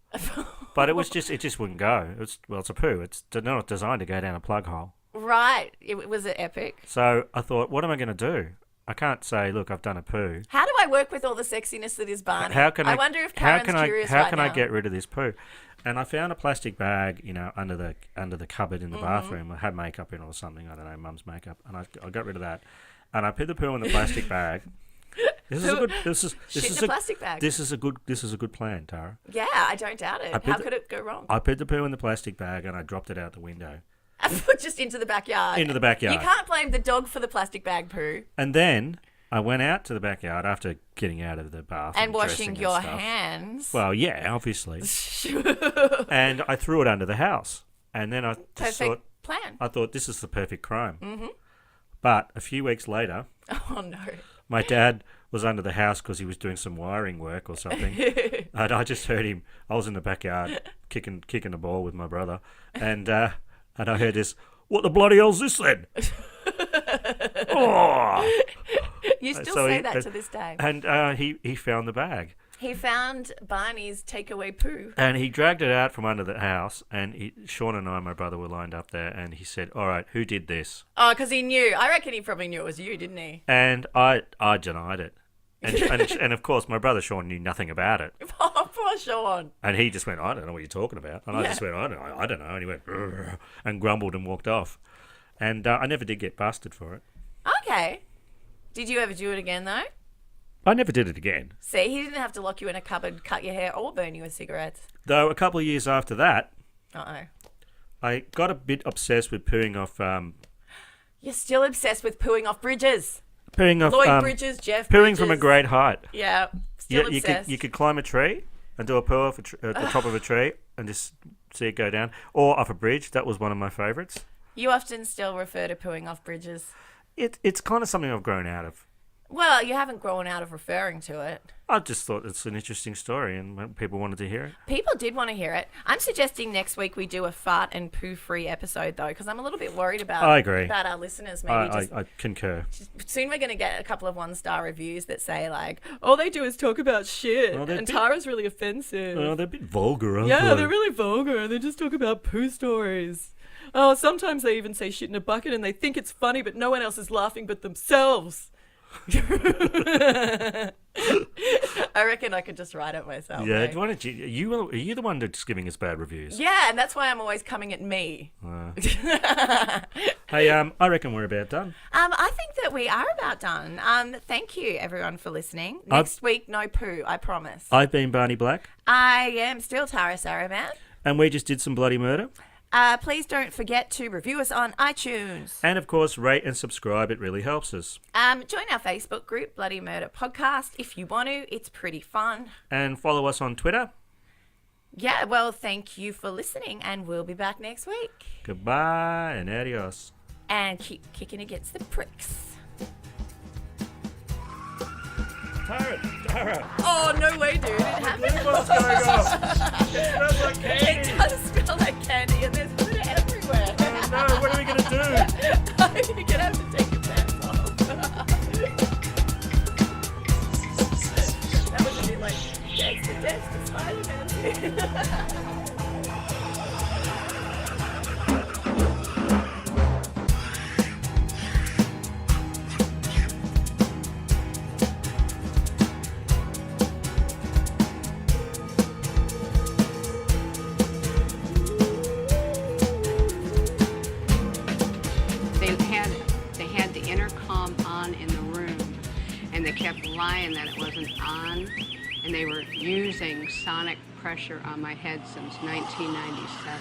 But it just wouldn't go. It's a poo. It's not designed to go down a plug hole. Right. Was it epic? So I thought, what am I going to do? I can't say, look, I've done a poo. How do I work with all the sexiness that is Barney? I wonder if Karen's curious How can I get rid of this poo? And I found a plastic bag, under the cupboard in the bathroom. I had makeup in or something. I don't know, Mum's makeup, and I got rid of that. And I put the poo in the plastic bag. This is a plastic bag. This is a good plan, Tara. Yeah, I don't doubt it. How could it go wrong? I put the poo in the plastic bag and I dropped it out the window. Just into the backyard. Into the backyard. You can't blame the dog for the plastic bag poo. And then I went out to the backyard after getting out of the bath and washing your hands. Well, yeah, obviously. And I threw it under the house. And then I just thought, plan. I thought this is the perfect crime. Mm-hmm. But a few weeks later, oh no, my dad was under the house because he was doing some wiring work or something. And I just heard him. I was in the backyard kicking the ball with my brother, and I heard this. What the bloody hell's this then? Oh! You still say that to this day. And he found the bag. He found Barney's takeaway poo. And he dragged it out from under the house, and Sean and I, my brother, were lined up there, and he said, all right, who did this? Oh, because he knew. I reckon he probably knew it was you, didn't he? And I denied it. And of course, my brother Sean knew nothing about it. Oh, poor Sean. And he just went, I don't know what you're talking about. And I just went, I don't know. And he went, "Rrr," and grumbled and walked off. And I never did get busted for it. Okay. Did you ever do it again, though? I never did it again. See, he didn't have to lock you in a cupboard, cut your hair, or burn you with cigarettes. Though a couple of years after that, Uh-oh. I got a bit obsessed with pooing off... You're still obsessed with pooing off bridges. Pooing off... Lloyd Bridges, Jeff Pooing Bridges. from a great height. Yeah, still obsessed. You could climb a tree and do a poo off at the top of a tree and just see it go down. Or off a bridge. That was one of my favourites. You often still refer to pooing off bridges. It's kind of something I've grown out of. Well, you haven't grown out of referring to it. I just thought it's an interesting story and people wanted to hear it. People did want to hear it. I'm suggesting next week we do a fart and poo-free episode, though, because I'm a little bit worried about I agree. about our listeners. I concur. Soon we're going to get a couple of one-star reviews that say, like, all they do is talk about shit, and Tara's really offensive. Oh, they're a bit vulgar, aren't Yeah, they? they're really vulgar. They just talk about poo stories. Oh, sometimes they even say shit in a bucket and they think it's funny, but no one else is laughing but themselves. I reckon I could just write it myself. Yeah, eh? why don't you? Are you the one that's giving us bad reviews? Yeah, and that's why I'm always coming at me. Hey, I reckon we're about done. I think that we are about done. Thank you, everyone, for listening. Next week, no poo, I promise. I've been Barney Black. I am still Tara Saraman. And we just did some bloody murder. Please don't forget to review us on iTunes. And, of course, rate and subscribe. It really helps us. Join our Facebook group, Bloody Murder Podcast, if you want to. It's pretty fun. And follow us on Twitter. Yeah, well, thank you for listening, and we'll be back next week. Goodbye and adios. And keep kicking against the pricks. Tara. Oh, no way, dude. It happened. What's going on? It smells like candy. It does smell like candy, and there's glitter everywhere. Oh, no, what are we going to do? You're going to have to take your pants off. That was a bit like Dexter Spider-Man. They had the intercom on in the room, and they kept lying that it wasn't on, and they were using sonic pressure on my head since 1997.